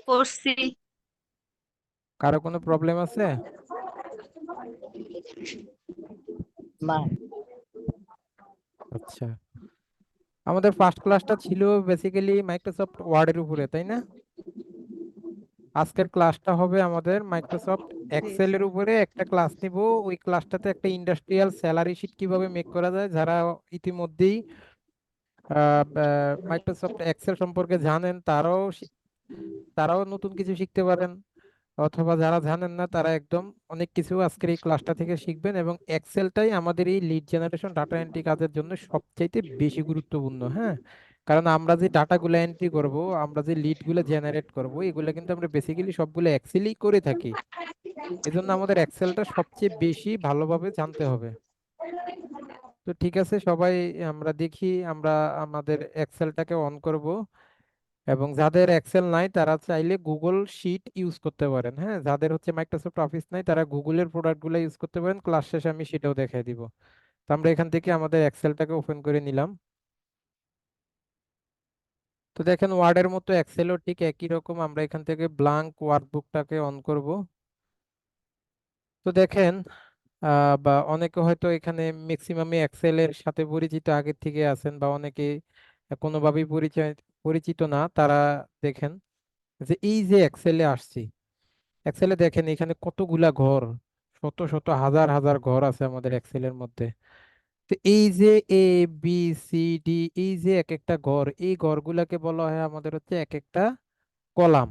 করছি। কারো কোনো প্রবলেম আছে? না। আচ্ছা, আমাদের ফার্স্ট ক্লাসটা ছিল বেসিক্যালি মাইক্রোসফট ওয়ার্ডের উপরে, তাই না? আজকের ক্লাসটা হবে আমাদের মাইক্রোসফট জি এক্সেল এর স্যার। উপরে একটা ক্লাস নিব। ওই ক্লাসটাতে একটা ইন্ডাস্ট্রিয়াল স্যালারি শিট কিভাবে মেক করা যায়, যারা ইতিমধ্যেই মাইক্রোসফট এক্সেল সম্পর্কে জানেন তারাও নতুন কিছু শিখতে পারেন, অথবা যারা জানেন না তারা একদম অনেক কিছু আজকের এই ক্লাসটা থেকে শিখবেন। এবং এক্সেলটাই আমাদের এই লিড জেনারেশন ডাটা এন্ট্রি কাজের জন্য সবচাইতে বেশি গুরুত্বপূর্ণ। হ্যাঁ, কারণ আমরা যে ডাটাগুলো এন্ট্রি করব, আমরা যে লিডগুলো জেনারেট করব, এগুলো কিন্তু আমরা বেসিক্যালি সবগুলো এক্সেলই করে থাকি। এজন্য আমাদের এক্সেলটা সবচেয়ে বেশি ভালোভাবে জানতে হবে। তো ঠিক আছে সবাই, আমরা দেখি, আমরা আমাদের এক্সেলটাকে অন করব। এবং যাদের এক্সেল নাই তারা চাইলে গুগল শিট ইউজ করতে পারেন। হ্যাঁ, যাদের হচ্ছে মাইক্রোসফট অফিস নাই তারা গুগলের প্রোডাক্টগুলো ইউজ করতে পারেন। ক্লাস শেষে আমি সেটাও দেখাই দিব। তো আমরা এখান থেকে আমাদের এক্সেলটাকে ওপেন করে নিলাম। তো দেখেন ওয়ার্ডের মতো এক্সেলও ঠিক একই রকম। আমরা এখান থেকে ব্লাঙ্ক ওয়ার্কবুকটাকে অন করব। তো দেখেন বা অনেকে হয়তো এখানে ম্যাক্সিমামই এক্সেলের সাথে পরিচিত আগে থেকে আছেন, বা অনেকে কোনোভাবেই পরিচিত না। তারা দেখেন যে এই যে এক্সেলে আসছি, এক্সেলে দেখেন এখানে কতগুলা ঘর, শত শত হাজার হাজার ঘর আছে আমাদের এক্সেলের মধ্যে। তো এই যে এ বি সি ডি, এই যে এক একটা ঘর, এই ঘরগুলাকে বলা হয় আমাদের হচ্ছে এক একটা কলাম।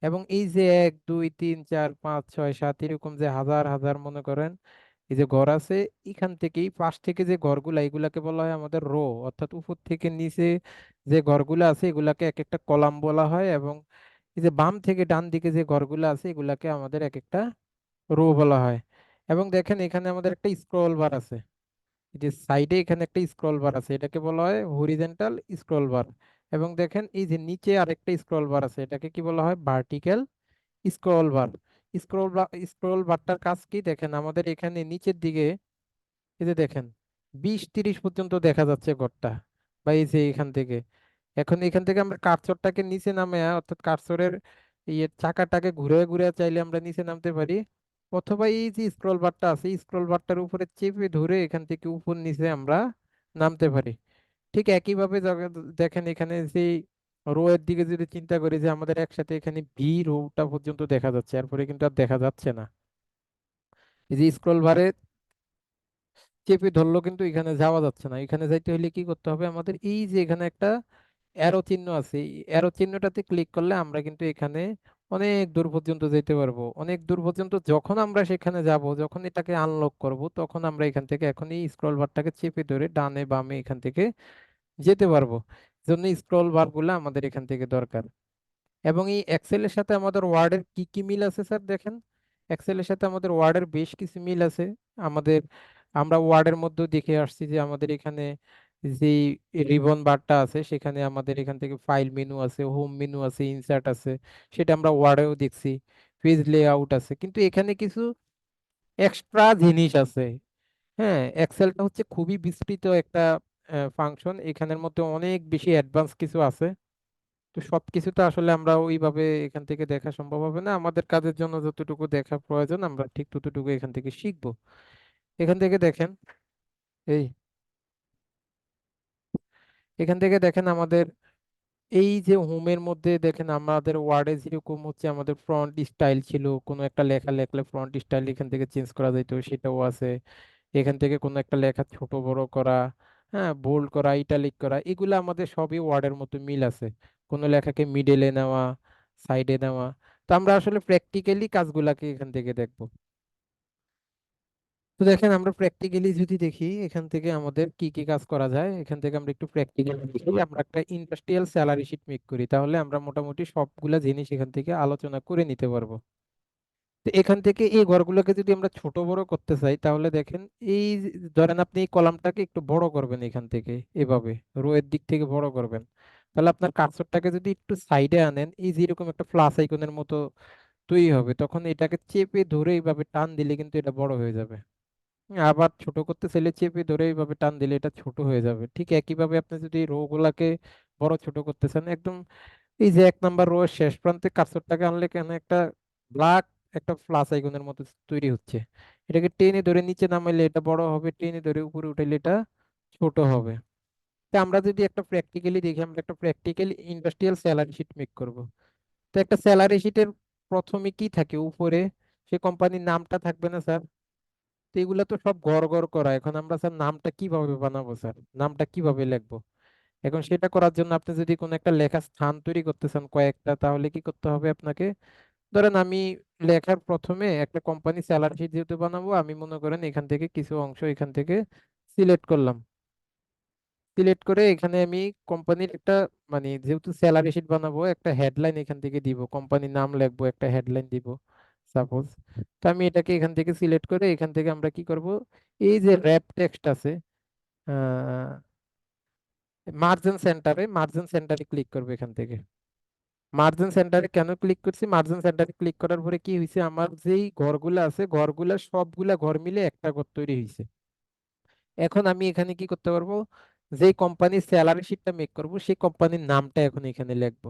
এবং এই যে 1 2 3 4 5 6 7 এরকম যে হাজার হাজার মনে করেন এই যে ঘর আছে, এখান থেকেই পাশ থেকে যে ঘরগুলা, এগুলাকে বলা হয় আমাদের রো। অর্থাৎ উপর থেকে নিচে যে ঘরগুলা আছে এগুলাকে এক একটা কলাম বলা হয়। এবং এই যে বাম থেকে ডান দিকে যে ঘরগুলো আছে এগুলাকে আমাদের এক একটা রো বলা হয়। এবং দেখেন এখানে আমাদের একটা স্ক্রল বার আছে, এই যে সাইডে এখানে একটা স্ক্রল বার আছে, এটাকে বলা হয় হরিজন্টাল স্ক্রল বার। এবং দেখেন এই যে নিচে আরেকটা স্ক্রল বার আছে, এটাকে কি বলা হয়, ভার্টিক্যাল স্ক্রল বার। স্ক্রল বারটার কাজ কি দেখেন, আমাদের এখানে নিচের দিকে এই যে দেখেন 20 30 পর্যন্ত দেখা যাচ্ছে ঘরটা, বা এই যে এখান থেকে, এখন এখান থেকে আমরা কার্সরটাকে নিচে নামে, অর্থাৎ কার্সরের চাকাটাকে ঘুরে ঘুরে চাইলে আমরা নিচে নামতে পারি। অথবা এই যে স্ক্রল বারটা আছে, স্ক্রল বারটার উপরে চেপে ধরে এখান থেকে উপর নিচে আমরা নামতে পারি। ঠিক একইভাবে দেখেন এখানে যে রো এর দিকে যদি চিন্তা করি, যে আমাদের একসাথে এখানে ভি রোটা পর্যন্ত দেখা যাচ্ছে, এরপরে কিন্তু আর দেখা যাচ্ছে না। এই যে স্ক্রল বারে চেপে ধরলেও কিন্তু এখানে যাওয়া যাচ্ছে না। এখানে যাইতে হলে কি করতে হবে, আমাদের এই যে এখানে একটা অ্যারো চিহ্ন আছে, এই অ্যারো চিহ্নটাতে ক্লিক করলে আমরা কিন্তু এখানে অনেক দূর পর্যন্ত যেতে পারবো। অনেক দূর পর্যন্ত যখন আমরা সেখানে যাব, যখন এটাকে আনলক করব, তখন আমরা এখান থেকে এখন এই স্ক্রল বারটাকে চেপে ধরে ডানে বামে এখান থেকে যেতে পারবো। জন্য স্ক্রল বার গুলো আমাদের এখান থেকে দরকার। এবং এই এক্সেলের সাথে আমাদের ওয়ার্ডের কি কি মিল আছে স্যার দেখেন, এক্সেলের সাথে আমাদের ওয়ার্ডের বেশ কিছু মিল আছে। আমাদের আমরা ওয়ার্ডের মধ্যেও দেখে আসছি যে আমাদের এখানে যে রিবন বারটা আছে, সেখানে আমাদের এখান থেকে ফাইল মেনু আছে, হোম মেনু আছে, ইনসার্ট আছে, সেটা আমরা ওয়ার্ডেও দেখছি। পেজ লেআউট আছে, কিন্তু এখানে কিছু এক্সট্রা জিনিস আছে। হ্যাঁ, এক্সেলটা হচ্ছে খুবই বিস্তৃত একটা ফাংশন, এখানের মধ্যে অনেক বেশি অ্যাডভান্স কিছু আছে। তো সবকিছু তো আসলে আমরা ওইভাবে এখান থেকে দেখা সম্ভব হবে না। আমাদের কাজের জন্য যতটুকু দেখা প্রয়োজন আমরা ঠিক ততটুকু এখান থেকে শিখবো। এখান থেকে দেখেন এই এখান থেকে দেখেন আমাদের এই যে হোমের মধ্যে দেখেন আমাদের ওয়ার্ডে যেরকম হচ্ছে আমাদের ফ্রন্ট স্টাইল ছিল, কোনো একটা লেখা লেখলে ফ্রন্ট স্টাইল এখান থেকে চেঞ্জ করা যেত, সেটাও আছে। এখান থেকে কোনো একটা লেখা ছোট বড় করা, হ্যাঁ, বোল্ড করা, ইটালিক করা, এগুলো আমাদের সবই ওয়ার্ডের মতো মিল আছে। কোনো লেখাকে মিডলে নেওয়া, সাইডে নেওয়া। তো আমরা আসলে প্র্যাকটিক্যালি কাজগুলাকে এখান থেকে দেখবো। তো দেখেন আমরা প্র্যাকটিক্যালি যদি দেখি এখান থেকে আমাদের কি কি কাজ করা যায়, এখান থেকে আমরা একটু প্র্যাকটিক্যালি দেখি। আমরা একটা ইন্ডাস্ট্রিয়াল স্যালারি শিট মেক করি, তাহলে আমরা মোটামুটি সবগুলা জিনিস এখান থেকে আলোচনা করে নিতে পারবো। তো এখান থেকে এই ঘরগুলোকে যদি আমরা ছোট বড় করতে চাই, তাহলে দেখেন এই ধরেন আপনি এই কলামটাকে একটু বড় করবেন, এখান থেকে এভাবে রো এর দিক থেকে বড় করবেন। তাহলে আপনার কার্সরটাকে যদি একটু সাইডে আনেন, এই যে এরকম একটা প্লাস আইকনের মতো তৈরি হবে, তখন এটাকে চেপে ধরে এইভাবে টান দিলে কিন্তু এটা বড় হয়ে যাবে। আবার ছোট করতে চাইলে চেপে ধরে এইভাবে টান দিলে এটা ছোট হয়ে যাবে। ঠিক একইভাবে আপনি যদি রো গুলাকে বড় ছোট করতে চান, একদম এই যে 1 নাম্বার রো এর শেষ প্রান্তে কার্সরটাকে আনলে এখানে একটা ব্ল্যাক একটা প্লাস আইকনের মতো তৈরি হচ্ছে। এটাকে টেনে ধরে নিচে নামাইলে এটা বড় হবে, টেনে ধরে উপরে উঠাইলে এটা ছোট হবে। তো আমরা যদি একটা প্র্যাকটিক্যালি দেখি, আমরা একটা practical industrial salary sheet make করব। তো একটা স্যালারি শিটের প্রথমে কি থাকে উপরে, সে কোম্পানির নামটা থাকবে না স্যার? তো এগুলা তো সব গড় গড় করা। এখন আমরা স্যার নামটা কিভাবে বানাবো স্যার, নামটা কিভাবে লিখবো? এখন সেটা করার জন্য আপনি যদি কোনো একটা লেখার স্থান তৈরি করতে চান কয়েকটা, তাহলে কি করতে হবে আপনাকে? ধরেন আমি লেখার প্রথমে একটা কোম্পানি স্যালারি শিট যেহেতু বানাবো, আমি মনে করেন এখান থেকে কিছু অংশ এখান থেকে সিলেক্ট করলাম। সিলেক্ট করে এখানে আমি কোম্পানির একটা, মানে যেহেতু স্যালারি শিট বানাবো, একটা হেডলাইন এখান থেকে দিব, কোম্পানির নাম লিখবো, একটা হেডলাইন দিব সাপোজ। তো আমি এটাকে এখান থেকে সিলেক্ট করে এখান থেকে আমরা কি করব, এই যে র্যাপ টেক্সট আছে, মার্জিন সেন্টারে ক্লিক করবো এখান থেকে। মার্জিন সেন্টারে কেন ক্লিক করছি, মার্জিন সেন্টারে ক্লিক করার পরে কি হয়েছে, আমার যেই ঘরগুলো আছে ঘরগুলা সবগুলা ঘর মিলে একটা ঘর তৈরি হয়েছে। এখন আমি এখানে কি করতে পারবো, যেই কোম্পানির স্যালারি শিটটা মেক করব সেই কোম্পানির নামটা এখন এখানে লিখবো।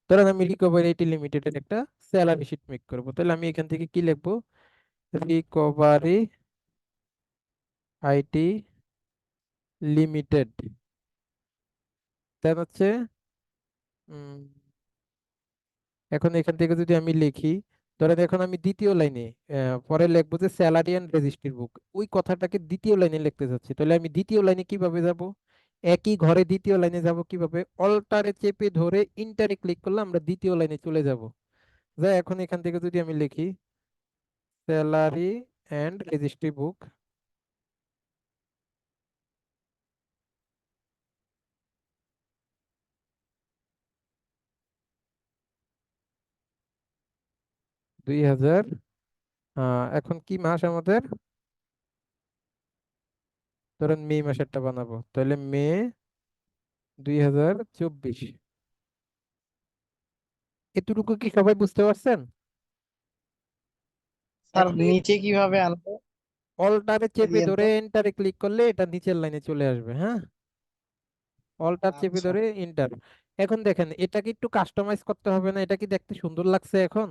ধরেন আমি রিকভারি আইটি লিমিটেডের একটা স্যালারি শিট মেক করবো, তাহলে আমি এখান থেকে কি লিখবো, রিকভারি আইটি লিমিটেড। দেন হচ্ছে উম, এখন এখান থেকে যদি আমি লিখি, ধরেন এখন আমি দ্বিতীয় লাইনে পরে লিখবো যে স্যালারি অ্যান্ড রেজিস্ট্রি বুক, ওই কথাটাকে দ্বিতীয় লাইনে লিখতে চাচ্ছি, তাহলে আমি দ্বিতীয় লাইনে কিভাবে যাব? একই ঘরে দ্বিতীয় লাইনে যাব কিভাবে, অল্টারে চেপে ধরে ইন্টারে ক্লিক করলে আমরা দ্বিতীয় লাইনে চলে যাব। যা এখন এখান থেকে যদি আমি লিখি স্যালারি অ্যান্ড রেজিস্ট্রি বুক, 2000, এখন কি মাস আমাদের, ধরেন মে মাসেরটা বানাবো, তাহলে মে 2024। এতটুকু কি সবাই বুঝতে পারছেন? স্যার এখন নিচে কিভাবে আনবো? অল্টারে চেপে দিয়েন ধরে তো। এন্টারে ক্লিক করলে এটা নিচের লাইনে চলে আসবে, হ্যাঁ। অল্টার চেপে আচ্ছা। ধরে এন্টার। এখন দেখেন এটা কি একটু কাস্টমাইজ করতে হবে না? এটা কি দেখতে সুন্দর লাগছে এখন?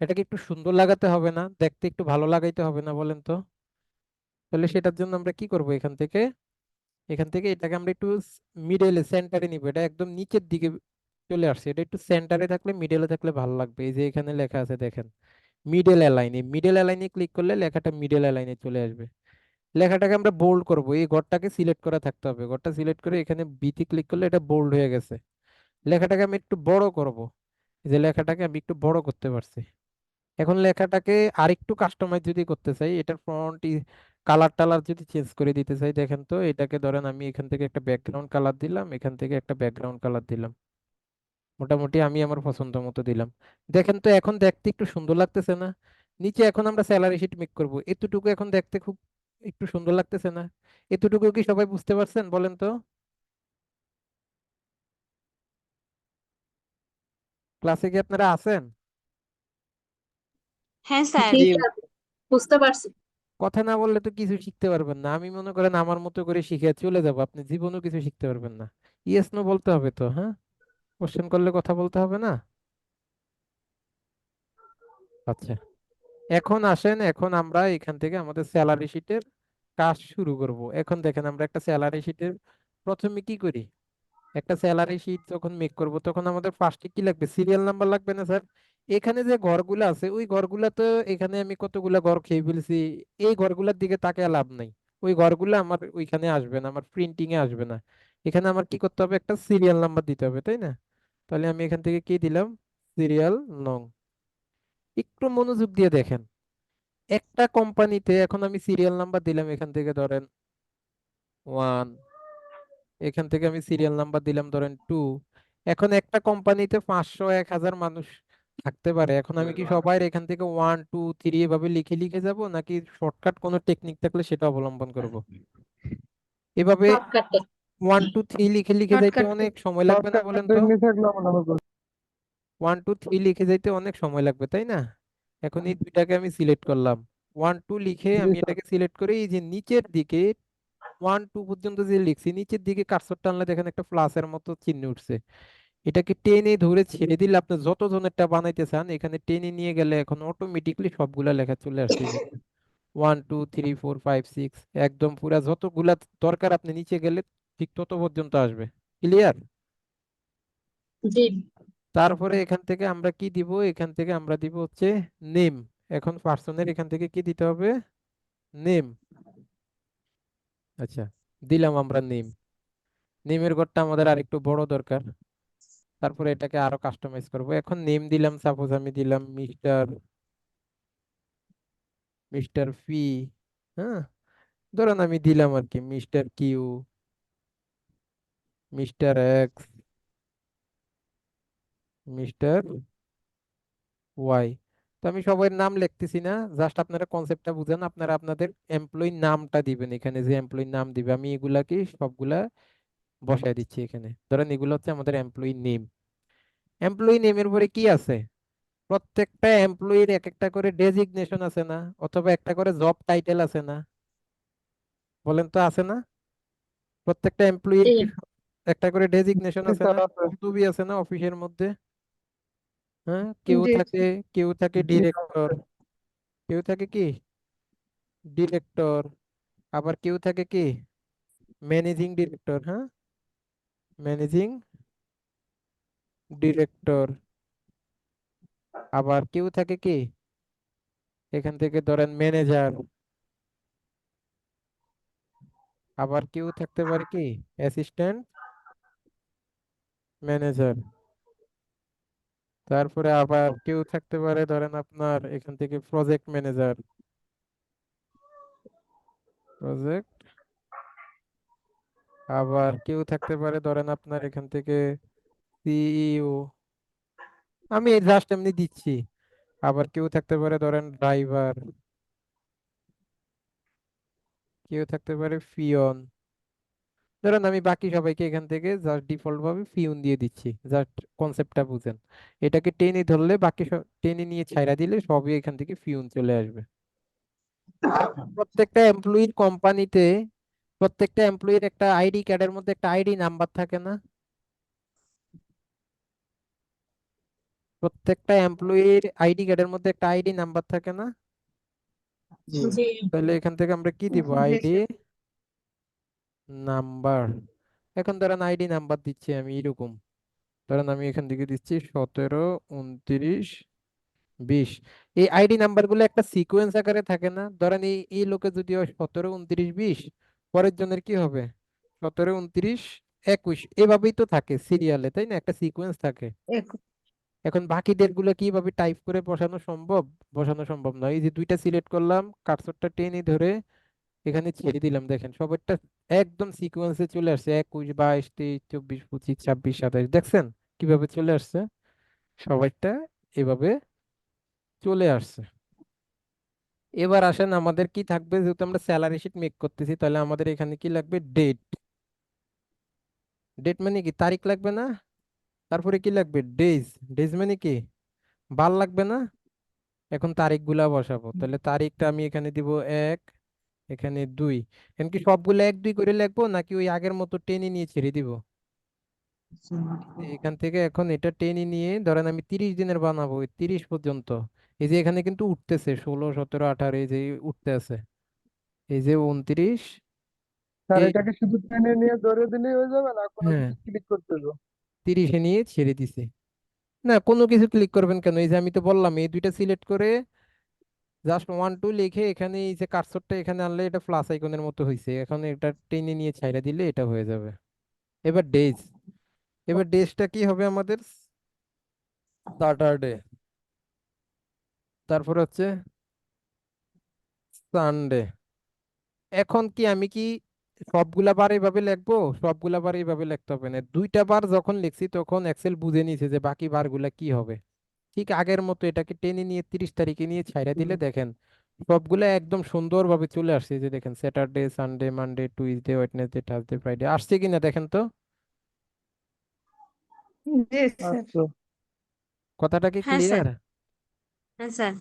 এটা কি একটু সুন্দর লাগাতে হবে না, দেখতে একটু ভালো লাগাইতে হবে না বলেন তো? তাহলে সেটার জন্য আমরা কি করব, এখান থেকে এটাকে আমরা একটু মিডলে সেন্টারে নিব, এটা একদম নিচের দিকে চলে আসছে, এটা একটু সেন্টারে থাকলে মিডলে থাকলে ভালো লাগবে। এই যে এখানে লেখা আছে দেখেন মিডল অ্যালাইনে, মিডল অ্যালাইনে ক্লিক করলে লেখাটা মিডল অ্যালাইনে চলে আসবে। লেখাটাকে আমরা বোল্ড করব, এই ঘরটাকে সিলেক্ট করা থাকতে হবে, ঘরটা সিলেক্ট করে এখানে বিতে ক্লিক করলে এটা বোল্ড হয়ে গেছে। লেখাটাকে আমি একটু বড় করব, এই যে লেখাটাকে আমি একটু বড় করতে পারছি। এখন লেখাটাকে আরেকটু কাস্টমাইজ যদি করতে চাই, এটার ফন্ট কালার টালার যদি চেঞ্জ করে দিতে চাই, দেখেন তো এটাকে ধরেন আমি এখান থেকে একটা ব্যাকগ্রাউন্ড কালার দিলাম, এখান থেকে একটা ব্যাকগ্রাউন্ড কালার দিলাম, মোটামুটি আমি আমার পছন্দ মতো দিলাম। দেখেন তো এখন দেখতে একটু সুন্দর লাগতেছে না? নিচে এখন আমরা স্যালারি শিট মেক করব, এতটুকু এখন দেখতে খুব একটু সুন্দর লাগতেছে না? এতটুকু কি সবাই বুঝতে পারছেন বলেন তো? ক্লাসে কি আপনারা আছেন? হ্যাঁ স্যার, জি। বুঝতে পারছি। কথা না বললে তো কিছু শিখতে পারবেন না। আমি মনে করেন আমার মতো করে শিখে চলে যাব, আপনি জীবনেও কিছু শিখতে পারবেন না। ইয়েস নো বলতে হবে তো, হ্যাঁ। কোশ্চেন করলে কথা বলতে হবে না। আচ্ছা, এখন আসেন, এখন আমরা এখান থেকে আমাদের স্যালারি শিটের কাজ শুরু করব। এখন দেখেন আমরা একটা স্যালারি শিটের প্রথমে কি করি, একটা স্যালারি শিট যখন মেক করব তখন আমাদের ফার্স্টে কি লাগবে, সিরিয়াল নাম্বার লাগবে না স্যার? এখানে যে ঘরগুলো আছে ওই ঘরগুলা তো, এখানে আমি কতগুলা ঘর খেয়ে ফেলছি, এই ঘরগুলোর দিকে তাকিয়ে লাভ নাই। ওই ঘরগুলো আমার ওইখানে আসবে না, আমার প্রিন্টিং এ আসবে না। এখানে আমার কি করতে হবে, একটা সিরিয়াল নাম্বার দিতে হবে, তাই না? তাহলে আমি এখান থেকে কি দিলাম, সিরিয়াল নং। একটু মনোযোগ দিয়ে দেখেন, একটা কোম্পানিতে এখন আমি সিরিয়াল নাম্বার দিলাম এখান থেকে ধরেন 1, এখান থেকে আমি সিরিয়াল নাম্বার দিলাম ধরেন 2। এখন একটা কোম্পানিতে 500 1000 মানুষ থাকতে পারে, এখন আমি কি সবাই এখান থেকে 1 2 3 এভাবে লিখে লিখে যাব, নাকি শর্টকাট কোনো টেকনিক থাকলে সেটা অবলম্বন করব? এভাবে শর্টকাটে। 1 2 3 লিখে লিখে যাইতে শর্টকাটে। অনেক সময় লাগবে না শর্টকাট বলেন তো? টেকনিক থাকলে আমার ভালো করে। 1 2 3 লিখে যাইতে অনেক সময় লাগবে, তাই না? এখন এই দুইটাকে আমি সিলেক্ট করলাম, 1 2 লিখে জি আমি স্যার। এটাকে সিলেক্ট করে এই যে নিচের দিকে 1 2 পর্যন্ত যে লিখছি, নিচের দিকে কার্সর টানলে দেখেন একটা প্লাসের মতো চিহ্ন উঠছে। এটাকে টেনে ধরে ছেড়ে দিলে আপনি যত জনেরটা বানাইতে চান এখানে টেনে নিয়ে গেলে এখন অটোমেটিকলি সবগুলা লেখা চলে আসছে এই যে 1 2 3 4 5 6, একদম পুরা যতগুলা দরকার আপনি নিচে গেলে ঠিক তত পর্যন্ত আসবে। ক্লিয়ার? জি। তারপরে এখান থেকে আমরা কি দিব, এখান থেকে আমরা দিব হচ্ছে নেম। এখন পার্সনের এখান থেকে কি দিতে হবে, নেম। আচ্ছা, দিলাম আমরা নেম। নেমের ঘরটা আমাদের আরেকটু বড় দরকার, তারপরে এটাকে আরো কাস্টমাইজ করব। এখন নেম দিলাম, সাপোজ আমি দিলাম মিস্টার, মিস্টার পি। হ্যাঁ, ধরেন আমি দিলাম আর কি mister Q, mister X, mister Y. তো আমি সবার নাম লিখতেছি না, জাস্ট আপনারা কনসেপ্টটা বুঝেন। আপনারা আপনাদের এমপ্লয়ি নামটা দিবেন এখানে, যে এমপ্লয়ি নাম দিবে আমি এগুলাকে সবগুলা বসায় দিচ্ছি এখানে। ধরেন এগুলো হচ্ছে আমাদের এমপ্লয়ি নেম। এমপ্লয়ি নেমের পরে কি আছে, প্রত্যেকটা এমপ্লয়ির এক একটা করে ডেজিগনেশন আছে না, অথবা একটা করে জব টাইটেল আছে না? বলেন তো, আছে না? প্রত্যেকটা এমপ্লয়ির জি। কি একটা করে ডেজিগনেশন জি আছে না, স্যার আছে। পদবি আছে না অফিসের মধ্যে? হ্যাঁ, কেউ জি। থাকে, কেউ থাকে জি ডিরেক্টর, আছে। কেউ থাকে কি ডিরেক্টর, আবার কেউ থাকে কি ম্যানেজিং ডিরেক্টর। হ্যাঁ, ম্যানেজিং ডিরেক্টর। আবার কেউ থাকে কি এখান থেকে ধরেন ম্যানেজার। আবার কেউ থাকতে পারে কি অ্যাসিস্ট্যান্ট ম্যানেজার। তারপরে আবার কেউ থাকতে পারে ধরেন আপনার এখান থেকে প্রজেক্ট ম্যানেজার, প্রজেক্ট। আবার কেউ থাকতে পারে ধরেন আপনার এখান থেকে সিইও, আমি জাস্ট এমনি দিচ্ছি। আবার কেউ থাকতে পারে ধরেন ড্রাইভার, কেউ থাকতে পারে পিয়ন। ধরেন আমি বাকি সবাইকে এখান থেকে জাস্ট ডিফল্ট ভাবে পিয়ন দিয়ে দিচ্ছি, জাস্ট কনসেপ্টটা বুঝেন। এটাকে টেনে ধরলে বাকি সব টেনে নিয়ে ছাইড়া দিলে সবই এখান থেকে পিয়ন চলে আসবে। এখন প্রত্যেকটা এমপ্লয়ির কোম্পানিতে, প্রত্যেকটা এমপ্লয়ির একটা আইডি কার্ডের মধ্যে একটা আইডি নাম্বার থাকে না? প্রত্যেকটা এমপ্লয়ির আইডি কার্ডের মধ্যে একটা আইডি নাম্বার থাকে না? জি। জি। তাহলে এখান থেকে আমরা কি দিব, জি আইডি স্যার। নাম্বার। এখন ধরেন আইডি নাম্বার দিচ্ছি আমি এরকম, ধরেন আমি এখান থেকে দিচ্ছি 17 29 20। এই আইডি নাম্বার গুলো একটা সিকোয়েন্স আকারে থাকে না? ধরেন এই এই লোকে যদি হয় 17 29 20, পরের জনের কি হবে 17 29 21, এভাবেই তো থাকে সিরিয়ালে, তাই না? একটা সিকোয়েন্স থাকে। এক- এখন বাকি ডেট গুলো কিভাবে টাইপ করে বসানো সম্ভব? বসানো সম্ভব নয়। এই যে দুইটা সিলেক্ট করলাম, কার্সরটা টেনে ধরে এখানে ছেড়ে দিলাম, দেখেন সবারটা একদম সিকোয়েন্সে চলে আসছে, 21 22 23 24 25 26 27। দেখছেন কিভাবে চলে আসছে সবারটা, এভাবে চলে আসছে। এবার আসেন আমাদের কি থাকবে, যেহেতু আমরা স্যালারি শিট মেক করতেছি তাহলে আমাদের এখানে কি লাগবে, ডেট। ডেট মানে কি তারিখ লাগবে না? তারপরে কি লাগবে, ডেজ। ডেজ মানে কি বার লাগবে না? এখন তারিখগুলা বসাবো, তাহলে তারিখটা আমি এখানে দিব 1, এখানে 2। এখন কি সবগুলো 1 2 করে লিখবো, নাকি ওই আগের মতো টেনে নিয়ে ছেড়ে দিব? এখান থেকে এখন এটা টেনে নিয়ে ধরেন আমি 30 দিনের বানাবো, ওই 30 পর্যন্ত। এই যে এখানে কিন্তু উঠতেছে 16 17 18, এই যে উঠতে আছে, এই যে 29। স্যার এই, এটাকে শুধু টেনে নিয়ে ধরে দিলেই হয়ে যাবে না কোনো হ্যাঁ, কিছু ক্লিক করতে হবে? 30-এ নিয়ে ছেড়ে দিছে। না, কোনো কিছু ক্লিক করবেন কেন, এই যে আমি তো বললাম এই দুইটা সিলেক্ট করে জাস্ট 1 2 লিখে এখানে এই যে কার্সরটা এখানে আনলে এটা প্লাস আইকনের মতো হয়েছে, এখন এটা টেনে নিয়ে ছাইড়া দিলে এটা হয়ে যাবে। এবার ডেজ, এবার ডেজটা কি হবে আমাদের, স্যাটারডে, তারপর হচ্ছে সানডে। এখন কি আমি কি সবগুলা বার এইভাবে লিখবো? সবগুলা বার এইভাবে লিখতে হবে না, দুইটা বার যখন লিখছি তখন এক্সেল বুঝে নিয়েছে যে বাকি বারগুলা কি হবে। ঠিক আগের মতো এটাকে টেনে নিয়ে 30 তারিখে নিয়ে ছাইড়া দিলে দেখেন সবগুলা একদম সুন্দরভাবে চলে আসছে। এই যে দেখেন Saturday Sunday Monday Tuesday Wednesday Thursday Friday আসছে কিনা দেখেন তো। জি স্যার। আচ্ছা। কথাটা কি হ্যাঁ স্যার। ক্লিয়ার? হ্যাঁ স্যার।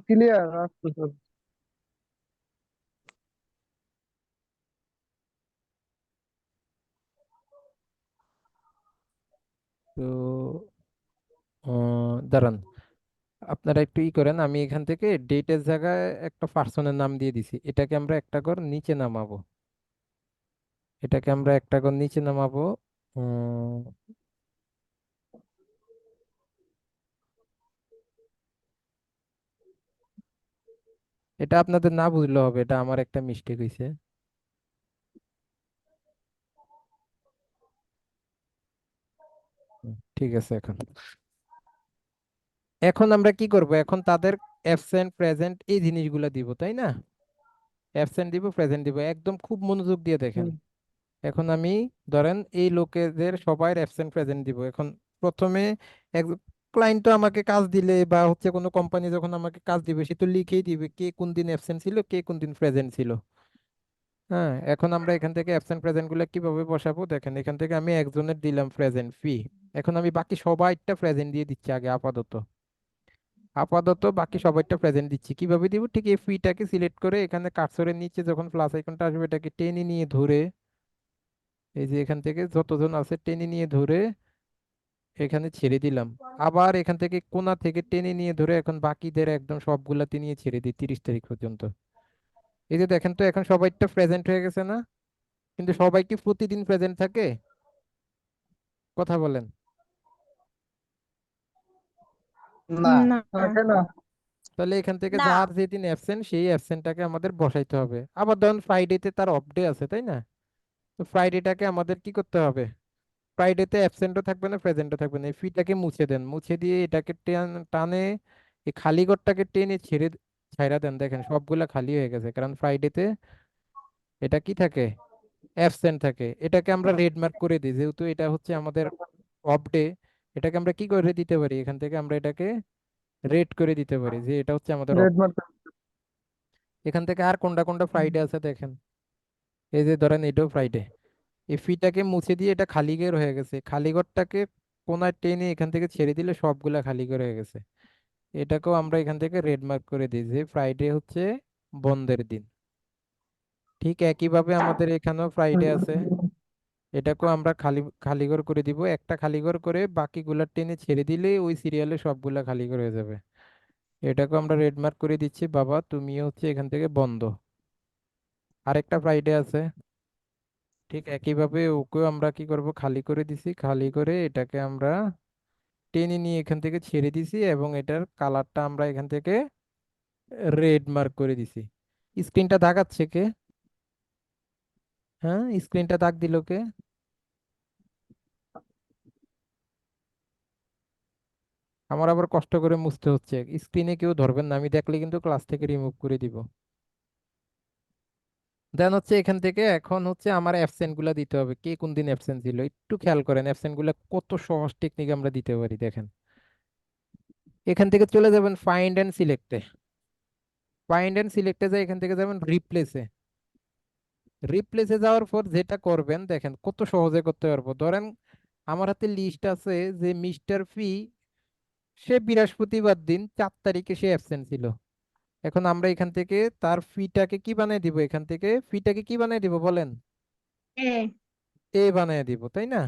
ক্লিয়ার আচ্ছা স্যার। তো দাঁড়ান, আপনারা একটু ই করেন, আমি এখান থেকে ডেটের জায়গায় একটা পার্সনের নাম দিয়ে দিছি, এটাকে আমরা একটা ঘর নিচে নামাবো। এটাকে আমরা একটা ঘর নিচে নামাবো। উম, এটা আপনাদের না বুঝলে হবে, এটা আমার একটা মিস্টেক হয়েছে। ঠিক আছে, এখন এখন আমরা কি করব, এখন তাদের অ্যাবসেন্ট প্রেজেন্ট এই জিনিসগুলো দিব, তাই না? অ্যাবসেন্ট দিব, প্রেজেন্ট দিব, একদম খুব মনোযোগ দিয়ে দেখেন। হুম, এখন আমি ধরেন এই লোকেদের সবাই অ্যাবসেন্ট প্রেজেন্ট দিব। এখন প্রথমে এক ক্লায়েন্ট তো আমাকে কাজ দিলে বা হচ্ছে কোনো কোম্পানি যখন আমাকে কাজ দিবে, সে তো লিখেই দিবে কে কোন দিন অ্যাবসেন্ট ছিল, কে কোন দিন প্রেজেন্ট ছিল। হ্যাঁ, এখন আমরা এখান থেকে অ্যাবসেন্ট প্রেজেন্ট গুলো কিভাবে বসাবো দেখেন, এখান থেকে আমি একজনের দিলাম প্রেজেন্ট ফি। এখন আমি বাকি সবাইটা প্রেজেন্ট দিয়ে দিচ্ছি আগে আপাতত। আপাতত বাকি সবাইটা প্রেজেন্ট দিচ্ছি, কিভাবে দিব, ঠিক এই ফিটাকে সিলেক্ট করে এখানে কার্সরের নিচে যখন প্লাস আইকনটা আসবে এটাকে টেনে নিয়ে ধরে, এই যে এখান থেকে যতজন আছে টেনে নিয়ে ধরে এখানে ছেড়ে দিলাম। আবার এখান থেকে কোণা থেকে টেনে নিয়ে ধরে এখন বাকিদের একদম সবগুলাতে নিয়ে ছেড়ে দিই 30 তারিখ পর্যন্ত। এই যে দেখেন তো, এখন সবাইটা প্রেজেন্ট হয়ে গেছে না? কিন্তু সবাই কি প্রতিদিন প্রেজেন্ট থাকে? কথা বলেন। না, না। থাকে না। তাহলে এখান থেকে না। যার যেদিন অ্যাবসেন্ট সেই অ্যাবসেন্টটাকে আমাদের বসাইতে হবে। আবার ধরুন ফ্রাইডেতে তার অফ ডে আছে, তাই না? তো ফ্রাইডেটাকে আমাদের কি করতে হবে, ফ্রাইডেতে অ্যাবসেন্টও থাকবে না, প্রেজেন্টও থাকবে না, এই ফিটাকে মুছে দেন, মুছে দিয়ে এটাকে টানে এই খালি ঘরটাকে টেনে ছাইড়া দেন। দেখেন সবগুলা খালি হয়ে গেছে, কারণ ফ্রাইডেতে এটা কি থাকে, অ্যাবসেন্ট থাকে। এটাকে আমরা রেড মার্ক করে দিই, যেহেতু এটা হচ্ছে আমাদের অফ ডে। এটাকে আমরা কি করে দিতে পারি, এখান থেকে আমরা এটাকে রেড করে দিতে পারি যে এটা হচ্ছে আমাদের অফ। Red mark. এখান থেকে আর কোনটা কোনটা ফ্রাইডে আছে দেখেন, এই যে ধরেন এটাও ফ্রাইডে। এই ফিটাকে মুছে দিয়ে এটা খালি ঘর হয়ে গেছে, খালি ঘরটাকে কোনায় টেনে এখান থেকে ছেড়ে দিলে সবগুলা খালি ঘর হয়ে গেছে। এটাকেও আমরা এখান থেকে রেড মার্ক করে দিই যে ফ্রাইডে হচ্ছে বন্ধের দিন। ঠিক একইভাবে আমাদের এখানেও ফ্রাইডে আছে, এটাকেও আমরা খালি খালি ঘর করে দিব, একটা খালি ঘর করে বাকিগুলা টেনে ছেড়ে দিলে ওই সিরিয়ালে সবগুলা খালি ঘর হয়ে যাবে। এটাকেও আমরা রেড মার্ক করে দিচ্ছি, বাবা তুমি হচ্ছে এখান থেকে বন্ধ। আরেকটা ফ্রাইডে আছে, ঠিক একইভাবে ওকেও আমরা কি করব, খালি করে দিছি, খালি করে এটাকে আমরা টেনে নিয়ে এখান থেকে ছেড়ে দিছি এবং এটার কালারটা আমরা এখান থেকে রেড মার্ক করে দিছি। স্ক্রিনটা দাগাচ্ছে কে? হ্যাঁ, স্ক্রিনটা দাগ দিল কে? আমার আবার কষ্ট করে মুছতে হচ্ছে, স্ক্রিনে কেউ ধরবেন না, আমি দেখলে কিন্তু ক্লাস থেকে রিমুভ করে দিব। দেন হচ্ছে এখান থেকে এখন হচ্ছে আমার অ্যাবসেন্ট গুলা দিতে হবে, কে কোন দিন অ্যাবসেন্ট ছিল একটু খেয়াল করেন, অ্যাবসেন্ট গুলা কত সহজ টেকনিক আমরা দিতে পারি দেখেন। এখান থেকে চলে যাবেন ফাইন্ড অ্যান্ড সিলেক্টে, ফাইন্ড অ্যান্ড সিলেক্টে যাই, এখান থেকে যাবেন রিপ্লেসে। রিপ্লেসে যাওয়ার পর যেটা করবেন দেখেন কত সহজে করতে পারবো। ধরেন আমার হাতে লিস্ট আছে যে মিস্টার ফি সে বৃহস্পতিবার দিন 4 তারিখে সে অ্যাবসেন্ট ছিল। এখন আমরা এখান থেকে তার ফিটাকে কি বানিয়ে দিব, এখান থেকে ফিটাকে কি বানিয়ে দিব বলেন, এ। এ বানিয়ে দিব, তাই না?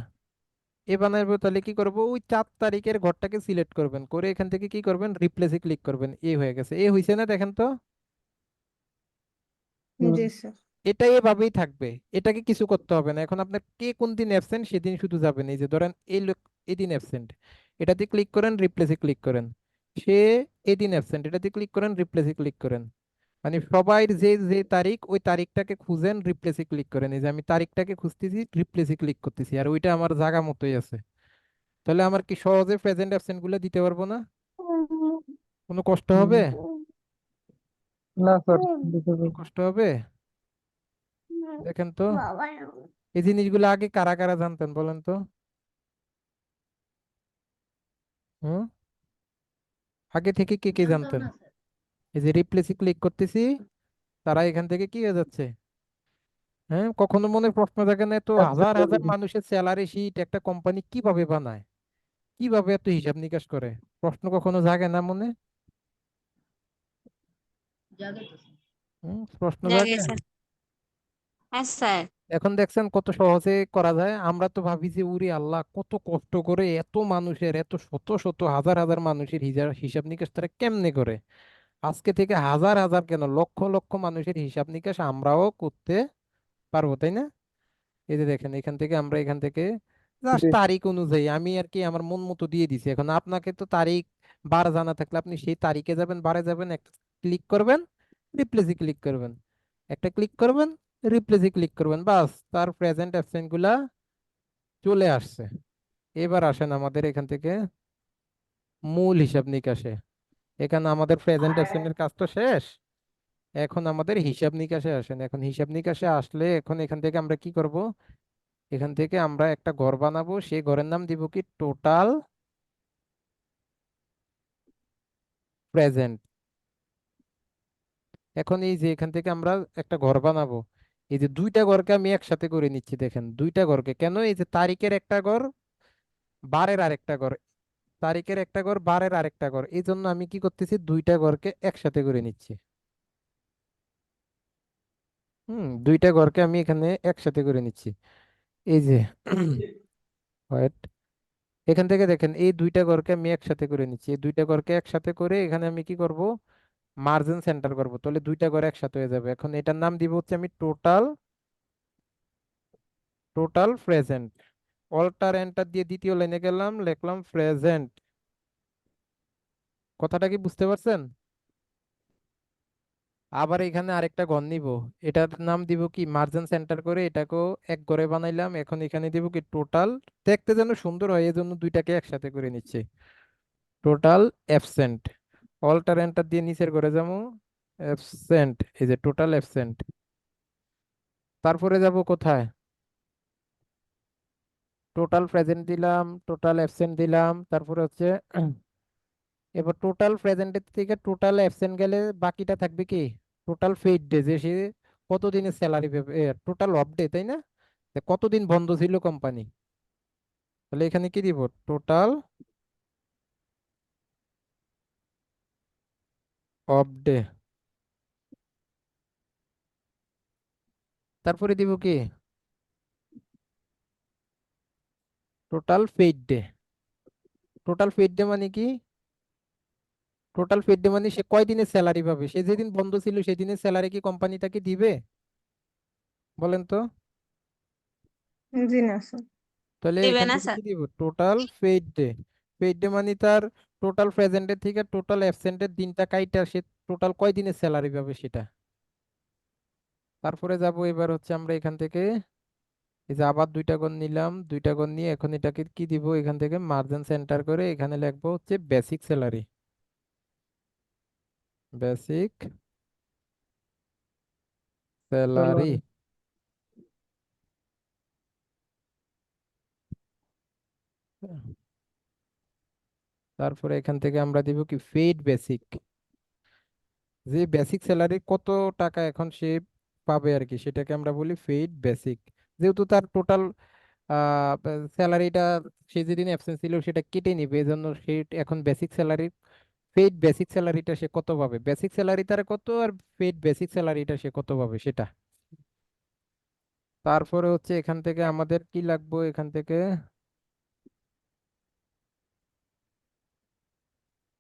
এ বানাবো, তাহলে কি করব, ওই 4 তারিখের ঘরটাকে সিলেক্ট করবেন, করে এখান থেকে কি করবেন, রিপ্লেসে ক্লিক করবেন, এ হয়ে গেছে, এ হইছে না দেখেন তো? হুম, জি স্যার। এটা এভাবেই থাকবে, এটাকে কিছু করতে হবে না। এখন আপনার কে কোন দিন অ্যাবসেন্ট সেদিন শুধু যাবেন, এই যে ধরেন এই লোক এদিন অ্যাবসেন্ট, এটাতে ক্লিক করেন, রিপ্লেসে ক্লিক করেন। সে এদিন অ্যাবসেন্ট, এটাতে ক্লিক করেন, রিপ্লেসে ক্লিক করেন। মানে সবাই যে যে তারিখ, ওই তারিখটাকে খুঁজেন, রিপ্লেসে ক্লিক করেন। এই যে আমি তারিখটাকে খুঁজতেছি, রিপ্লেসে ক্লিক করতেছি, আর ওইটা আমার জায়গা মতোই আছে। তাহলে আমার কি সহজে প্রেজেন্ট অ্যাবসেন্ট গুলো দিতে পারবো না? কোনো কষ্ট হুম। হবে? না স্যার, দিতে কোনো পারবো। কষ্ট হবে? দেখেন তো, এই জিনিসগুলো আগে কারা কারা জানতেন বলেন তো? হুম, আগে থেকে কে কে জানতেন? এই যে রিপ্লেসে ক্লিক করতেছি, তারা এখান থেকে কি হয়ে যাচ্ছে। হ্যাঁ, কখনো মনে প্রশ্ন থাকে না তো, হাজার Absent হাজার already। মানুষের স্যালারি শিট একটা কোম্পানি কিভাবে বানায়, কিভাবে এত হিসাব নিকাশ করে? প্রশ্ন কখনো জাগে না মনে? প্রশ্ন জাগে জাগে। স্যার। হ্যাঁ স্যার। এখন দেখছেন কত সহজে করা যায়। আমরা তো ভাবি যে উরি আল্লাহ, কত কষ্ট করে এত মানুষের, এত শত শত হাজার হাজার মানুষের হিসাব নিকাশ তারা কেমনে করে। আজকে থেকে হাজার হাজার কেন, লক্ষ লক্ষ মানুষের হিসাব নিকাশ আমরাও করতে পারবো, তাই না? এই যে দেখেন, এখান থেকে জাস্ট জি। তারিখ অনুযায়ী আমি আর কি আমার মন মতো দিয়ে দিছি। এখন আপনাকে তো তারিখ বার জানা থাকলে আপনি সেই তারিখে যাবেন, বারে যাবেন, একটা ক্লিক করবেন, রিপ্লেসে ক্লিক করবেন, একটা ক্লিক করবেন, রিপ্লেসে ক্লিক করবেন, বাস তার প্রেজেন্ট অ্যাবসেন্ট গুলা চলে আসছে। এবার আসেন আমাদের এখান থেকে মূল হিসাব নিকাশে। এখানে আমাদের প্রেজেন্ট অ্যাবসেন্টের কাজ তো শেষ। এখন আমাদের হিসাব নিকাশে আসেন। এখন হিসাব নিকাশে আসলে এখন এখান থেকে আমরা কি করব? এখান থেকে আমরা একটা ঘর বানাবো, সেই ঘরের নাম দিব কি টোটাল প্রেজেন্ট। এখন এই যে এখান থেকে আমরা একটা ঘর বানাবো, এই যে দুইটা ঘরকে আমি একসাথে করে নিচ্ছি। দেখেন দুইটা ঘরকে কেন, এই যে তারিখের একটা ঘর, বারের আরেকটা ঘর, তারিখের একটা ঘর, বারের আরেকটা ঘর, এই জন্য আমি কি করতেছি, দুইটা ঘরকে একসাথে করে নিচ্ছি। দুইটা ঘরকে আমি এখানে একসাথে করে নিচ্ছি। এই যে wait, এখান থেকে দেখেন এই দুইটা ঘরকে আমি একসাথে করে নিচ্ছি। এই দুইটা ঘরকে একসাথে করে এখানে আমি কি করব, মার্জিন সেন্টার করব, তাহলে দুইটা ঘর একসাথে হয়ে যাবে। এখন এটার নাম দিব হচ্ছে আমি total total present. Alter enter দিয়ে দ্বিতীয় লাইনে গেলাম, লিখলাম প্রেজেন্ট। কথাটা কি বুঝতে পারছেন? আবার এখানে আরেকটা ঘর নিব, এটার নাম দিব কি মার্জিন সেন্টার করে এটাকেও এক ঘরে বানাইলাম। এখন এখানে দিব কি টোটাল, দেখতে যেন সুন্দর হয় এই জন্য দুইটাকে একসাথে করে নিচ্ছি, টোটাল অ্যাবসেন্ট। অল্টার এন্টার দিয়ে নিচের ঘরে যাবো, অ্যাবসেন্ট, এই যে টোটাল অ্যাবসেন্ট। তারপরে যাব কোথায়, টোটাল প্রেজেন্ট দিলাম, টোটাল অ্যাবসেন্ট দিলাম, তারপরে হচ্ছে এবার টোটাল প্রেজেন্টের থেকে টোটাল অ্যাবসেন্ট গেলে বাকিটা থাকবে কি টোটাল পেইড ডে, যে সে কতদিনের স্যালারি পাবে, টোটাল অফ ডে, তাই না? যে কতদিন বন্ধ ছিল কোম্পানি, তাহলে এখানে কি দিব, টোটাল অফ ডে। তারপরে দিব কি total paid day. Total paid day মানে কি, টোটাল পেইড ডে মানে সে কয় দিনের স্যালারি পাবে, সে যেদিন বন্ধ ছিল সেদিনের স্যালারি কি কোম্পানি তাকে দিবে, বলেন তো? জি না স্যার। তাহলে দিবে এখান না থেকে স্যার। কি দিব, total paid day. Paid day মানে তার টোটাল প্রেজেন্টের থেকে টোটাল অ্যাবসেন্টের দিনটা কাইটা সে টোটাল কয় দিনের স্যালারি পাবে সেটা। তারপরে যাব এবার হচ্ছে আমরা এখান থেকে, এই যে আবার দুইটা গণ নিলাম, দুইটা গণ নিয়ে এখন এটাকে কি দিব, এখান থেকে মার্জিন সেন্টার করে এখানে লিখবো হচ্ছে basic salary, basic salary. Salary. তারপরে এখান থেকে আমরা দিব কি পেইড বেসিক, যে বেসিক স্যালারি কত টাকা এখন সে পাবে আর কি, সেটাকে আমরা বলি পেইড বেসিক। যেহেতু তার টোটাল স্যালারিটা সে যেদিন অ্যাবসেন্ট ছিল সেটা কেটে নিবে, এই জন্য সে এখন বেসিক স্যালারি, পেইড বেসিক স্যালারিটা সে কত পাবে, বেসিক স্যালারি তার কত আর পেইড বেসিক স্যালারিটা সে কত পাবে সেটা। তারপরে হচ্ছে এখান থেকে আমাদের কি লাগবে, এখান থেকে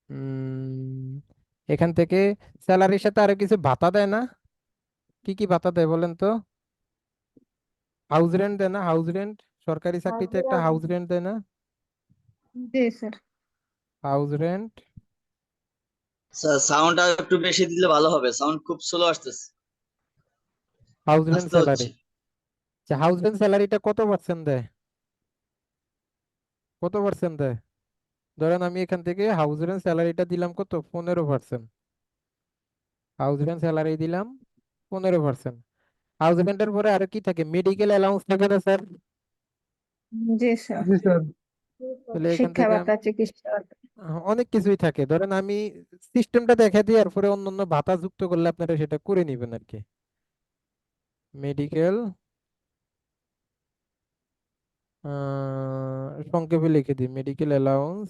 উম এখান থেকে স্যালারির সাথে আরো কিছু ভাতা দেয় না? কি কি ভাতা দেয় বলেন তো? হাউস রেন্ট দেয় না, হাউস রেন্ট? সরকারি চাকরিতে একটা হাউস রেন্ট দেয় না? জি sir. House rent, sir sound আর একটু বেশি দিলে ভালো হবে, সাউন্ড খুব স্লো আসতেছে, হাউস রেন্ট আসতে স্যালারি। হচ্ছে। হাউস রেন্ট স্যালারিটা কত পার্সেন্ট দেয়, কত পার্সেন্ট দেয়? ধরেন আমি এখান থেকে হাউস রেন্ট স্যালারিটা দিলাম কত, 15%। হাউস রেন্ট স্যালারি দিলাম 15%। হাউস রেন্টের পরে আরো কি থাকে, মেডিকেল অ্যালাউন্স থাকে না স্যার? জি স্যার। জি স্যার। তাহলে এখান শিক্ষা থেকে ভাতা, চিকিৎসা ভাতা। অনেক কিছুই থাকে। ধরেন আমি সিস্টেমটা দেখে দিই, আর পরে অন্যান্য ভাতা যুক্ত করলে আপনারা সেটা করে নিবেন আর কি। মেডিকেল, সংক্ষেপে লিখে দিই মেডিকেল অ্যালাউন্স,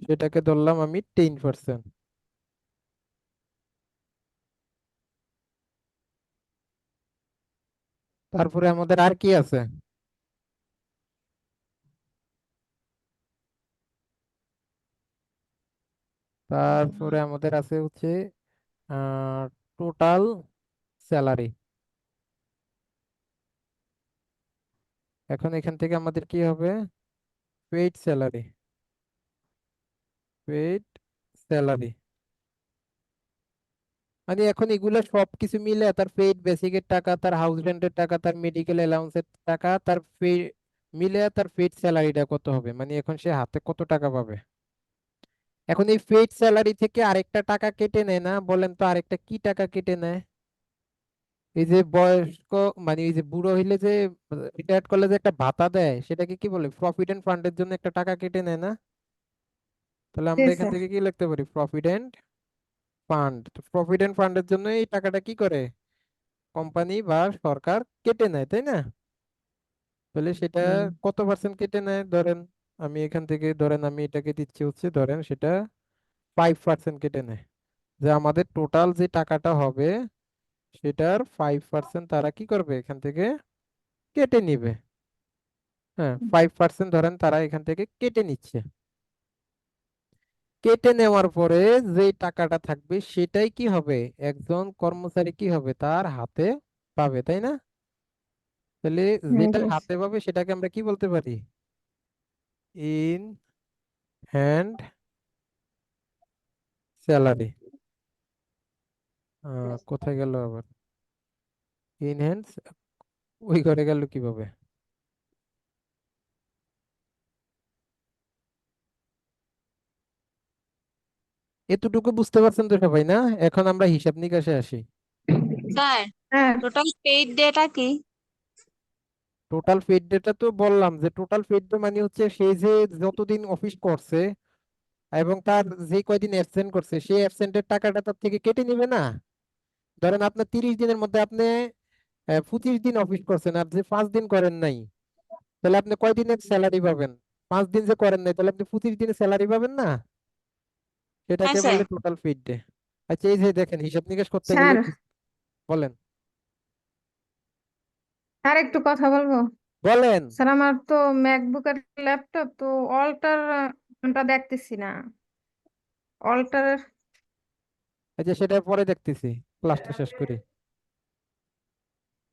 সেটাকে ধরলাম আমি 10%। . তারপরে আমাদের আর কি আছে? তারপরে আমাদের আছে হচ্ছে টোটাল স্যালারি। এখন এখান থেকে আমাদের কি হবে? পেইড স্যালারি, পেইড স্যালারি মানে এখন এগুলা সবকিছু মিলে তার পেইড বেসিকের টাকা, তার হাউস রেন্টের টাকা, তার মেডিকেল অ্যালাউন্সের টাকা, তার মিলে তার পেইড স্যালারিটা কত হবে, মানে এখন সে হাতে কত টাকা পাবে। এখন এই পেইড স্যালারি থেকে আরেকটা টাকা কেটে নেয় না, বলেন তো আরেকটা কি টাকা কেটে নেয়? এই যে বয়স্ক, মানে এই যে বুড়ো হইলে যে রিটায়ার্ড করলে যে একটা ভাতা দেয়, সেটাকে কি বলে? প্রভিডেন্ট ফান্ডের জন্য একটা টাকা কেটে নেয় না? তাহলে জি আমরা এখান স্যার। থেকে কি লিখতে পারি? Provident fund. প্রভিডেন্ট ফান্ডের জন্য এই টাকাটা কি করে? কোম্পানি বা সরকার কেটে নেয়, তাই না? তাহলে সেটা হুম, কত পার্সেন্ট কেটে নেয় ধরেন, আমি এখান থেকে ধরেন আমি এটাকে দিচ্ছি হচ্ছে ধরেন সেটা 5% কেটে নেয়। যে আমাদের টোটাল যে টাকাটা হবে সেটার 5% তারা কি করবে এখান থেকে কেটে নিবে। হ্যাঁ, 5% ধরেন তারা এখান থেকে কেটে নিচ্ছে। কেটে নেওয়ার পরে যে টাকাটা থাকবে সেটাই কি হবে? একজন কর্মচারী কি হবে? তার হাতে পাবে, তাই না? তাহলে যেটা জি হাতে পাবে সেটাকে আমরা কি বলতে পারি? In hand salary. কোথায় গেল আবার ইন হ্যান্ড? ওই ঘরে গেল কিভাবে? এতটুকু বুঝতে পারছেন তো সবাই, না? এখন আমরা হিসাব নিকাশে আসি। স্যার, হ্যাঁ। টোটাল পেইড ডেটা কি? টোটাল পেইড ডেটা তো বললাম যে টোটাল পেইড ডে মানে হচ্ছে সে যে যতদিন অফিস করছে এবং তার যে কয়দিন অ্যাবসেন্ট করছে সেই অ্যাবসেন্টের টাকাটা তার থেকে কেটে নিবে না? ধরেন আপনার 30 দিনের মধ্যে আপনি 25 দিন অফিস করছেন আর যে 5 দিন করেন নাই, তাহলে আপনি কয়দিনের স্যালারি পাবেন? 5 দিন যে করেন নাই তাহলে আপনি 25 দিনের স্যালারি পাবেন না? হ্যাঁ সেটাকে স্যার। বলে টোটাল পেইড ডে। আচ্ছা, এই যে দেখেন হিসাব নিকাশ করতে গেলে স্যার, বলেন, আর একটু কথা বলবো? বলেন। স্যার, আমার তো ম্যাকবুক আর ল্যাপটপ তো অল্টার দেখতেছি না। অল্টার। আচ্ছা, সেটা পরে দেখতেছি, ক্লাসটা শেষ করি।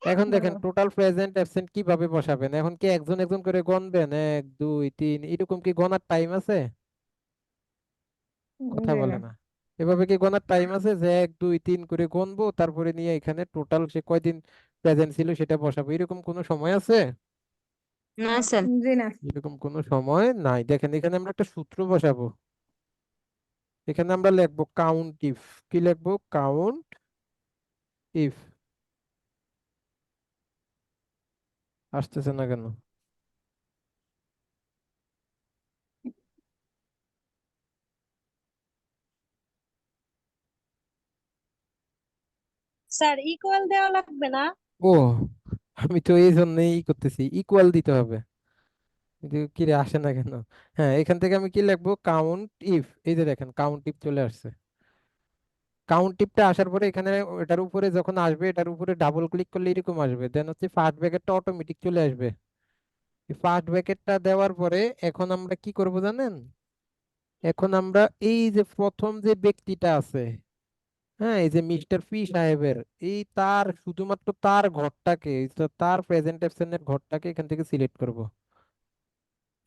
এখন দেখেন টোটাল প্রেজেন্ট অ্যাবসেন্ট কিভাবে বসাবেন। এখন কি একজন একজন করে গণবেন? 1 2 3 এরকম কি গণার টাইম আছে? কথা জি বলে না। না। এভাবে কি গণার টাইম আছে যে 1 2 3 করে গণবো তারপরে নিয়ে এখানে টোটাল সে কয়দিন প্রেজেন্ট ছিল সেটা বসাবো? এরকম কোনো সময় আছে? না স্যার। জি না। এরকম কোনো সময় নাই। দেখেন এখানে আমরা একটা সূত্র বসাবো। এখানে আমরা লিখবো কাউন্ট ইফ। কি লিখবো? Count if. আসতেছে না কেন? স্যার, ইকুয়াল দেওয়া লাগবে না? ও, আমি তো এই জন্যই করতেছি, ইকুয়াল দিতে হবে। কিন্তু কি রে, আসে না কেন? হ্যাঁ, এখান থেকে আমি কি লিখবো? Count if. এই যে দেখেন কাউন্ট ইফ চলে আসছে। কাউন্ট টিপটা আসার পরে এখানে এটার উপরে যখন আসবে এটার উপরে ডাবল ক্লিক করলে এরকম আসবে, দেন হচ্ছে ফার্স্ট ব্র্যাকেটটা অটোমেটিক চলে আসবে। ফার্স্ট ব্র্যাকেটটা দেওয়ার পরে এখন আমরা কি করব জানেন? এখন আমরা এই যে প্রথম যে ব্যক্তিটা আছে, হ্যাঁ, এই যে মিস্টার পি সাহেবের, এই তার শুধুমাত্র তার ঘরটাকে, তার প্রেজেন্টেশনের ঘরটাকে এখান থেকে সিলেক্ট করব।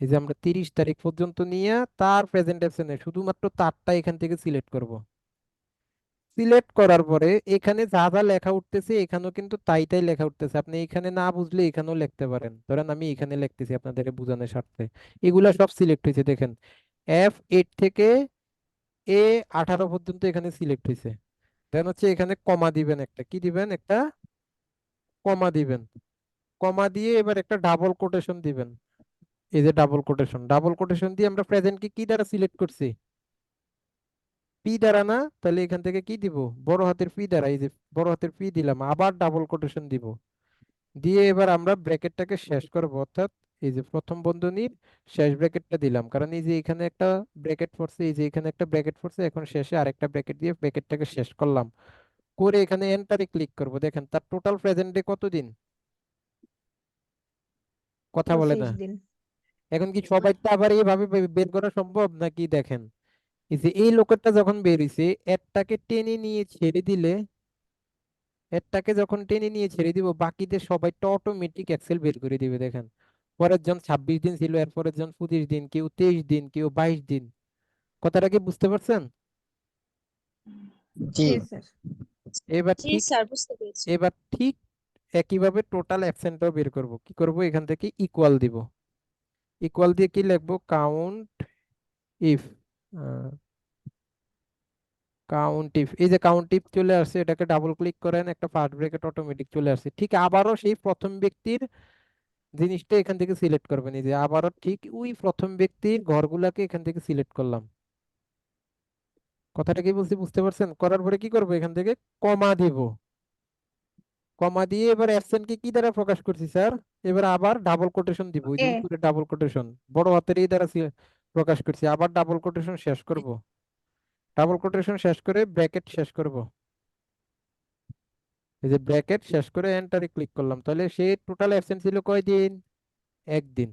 এই যে আমরা 30 তারিখ পর্যন্ত নিয়ে তার প্রেজেন্টেশনে শুধুমাত্র তারটা এখান থেকে সিলেক্ট করব। সিলেক্ট করার পরে এখানে যা যা লেখা উঠতেছে এখানেও কিন্তু তাই তাই লেখা উঠতেছে। আপনি এখানে না বুঝলে এখানেও লিখতে পারেন। ধরেন আমি এখানে লিখতেছি আপনাদের বোঝানোর স্বার্থে। এগুলা সব সিলেক্ট হয়েছে দেখেন। F8 থেকে A18 পর্যন্ত এখানে সিলেক্ট হয়েছে। দেন হচ্ছে এখানে কমা দিবেন, একটা কি দিবেন? একটা কমা দিবেন। কমা দিয়ে এবার একটা ডাবল কোটেশন দিবেন। এই যে ডাবল কোটেশন, ডাবল কোটেশন দিয়ে আমরা প্রেজেন্ট কি কি দ্বারা সিলেক্ট করছি? পি দ্বারা না? তাহলে এখান থেকে কি দিব? বড় হাতের পি দ্বারা। এই যে বড় হাতের পি দিলাম, আবার ডাবল কোটেশন দিব। দিয়ে এবার আমরা ব্র্যাকেটটাকে শেষ করব, অর্থাৎ এই যে প্রথম বন্ধনীর শেষ ব্র্যাকেটটা দিলাম, কারণ এই যে এখানে একটা ব্র্যাকেট পড়ছে, এই যে এখানে একটা ব্র্যাকেট পড়ছে, এখন শেষে আরেকটা ব্র্যাকেট দিয়ে ব্র্যাকেটটাকে শেষ করলাম। করে এখানে এন্টারে ক্লিক করব। দেখেন তার টোটাল প্রেজেন্ট ডে কতদিন? কথা বলে 25 না। দিন। এখন কি সবাইটা আবার এইভাবে বের করা সম্ভব নাকি? দেখেন, এই যে এই লোকেরটা যখন বের হইছে, এরটাকে টেনে নিয়ে ছেড়ে দিলে, এরটাকে যখন টেনে নিয়ে ছেড়ে দিব, বাকিদের সবাইটা অটোমেটিক এক্সেল বের করে দিবে। দেখেন, পরের জন 26 দিন ছিল, এর পরের জন 25 দিন, কেউ 23 দিন, কেউ 22 দিন। কথাটা কি বুঝতে পারছেন? জি জি স্যার। এবার জি ঠিক স্যার, বুঝতে পেরেছি। এবার ঠিক একইভাবে টোটাল অ্যাবসেন্টটাও বের করব। কি করব? এখান থেকে ইকুয়াল দিব। ইকুয়াল দিয়ে কি লিখবো? Count if, count if. এই যে কাউন্ট ইফ চলে আসছে, এটাকে ডাবল ক্লিক করেন, একটা ফার্স্ট ব্র্যাকেট অটোমেটিক চলে আসছে। ঠিক আবারও সেই প্রথম ব্যক্তির জিনিসটা এখান থেকে সিলেক্ট করবেন। এই যে আবারও ঠিক ওই প্রথম ব্যক্তির ঘরগুলাকে এখান থেকে সিলেক্ট করলাম। কথাটা কি বলছি বুঝতে পারছেন? করার পরে কি করবো? এখান থেকে কমা দিব। কমা দিয়ে এবার অ্যাবসেন্ট কে কি দ্বারা প্রকাশ করছি স্যার? এবার আবার ডাবল কোটেশন দিব। ওই যে এ উপরে ডাবল কোটেশন বড় হাতের এই দ্বারা প্রকাশ করছি। আবার ডাবল কোটেশন শেষ করব। ডাবল কোটেশন শেষ করে ব্র্যাকেট শেষ করব। এই যে ব্র্যাকেট শেষ করে এন্টারে ক্লিক করলাম, তাহলে সে টোটাল অ্যাবসেন্ট ছিল কয়দিন? একদিন।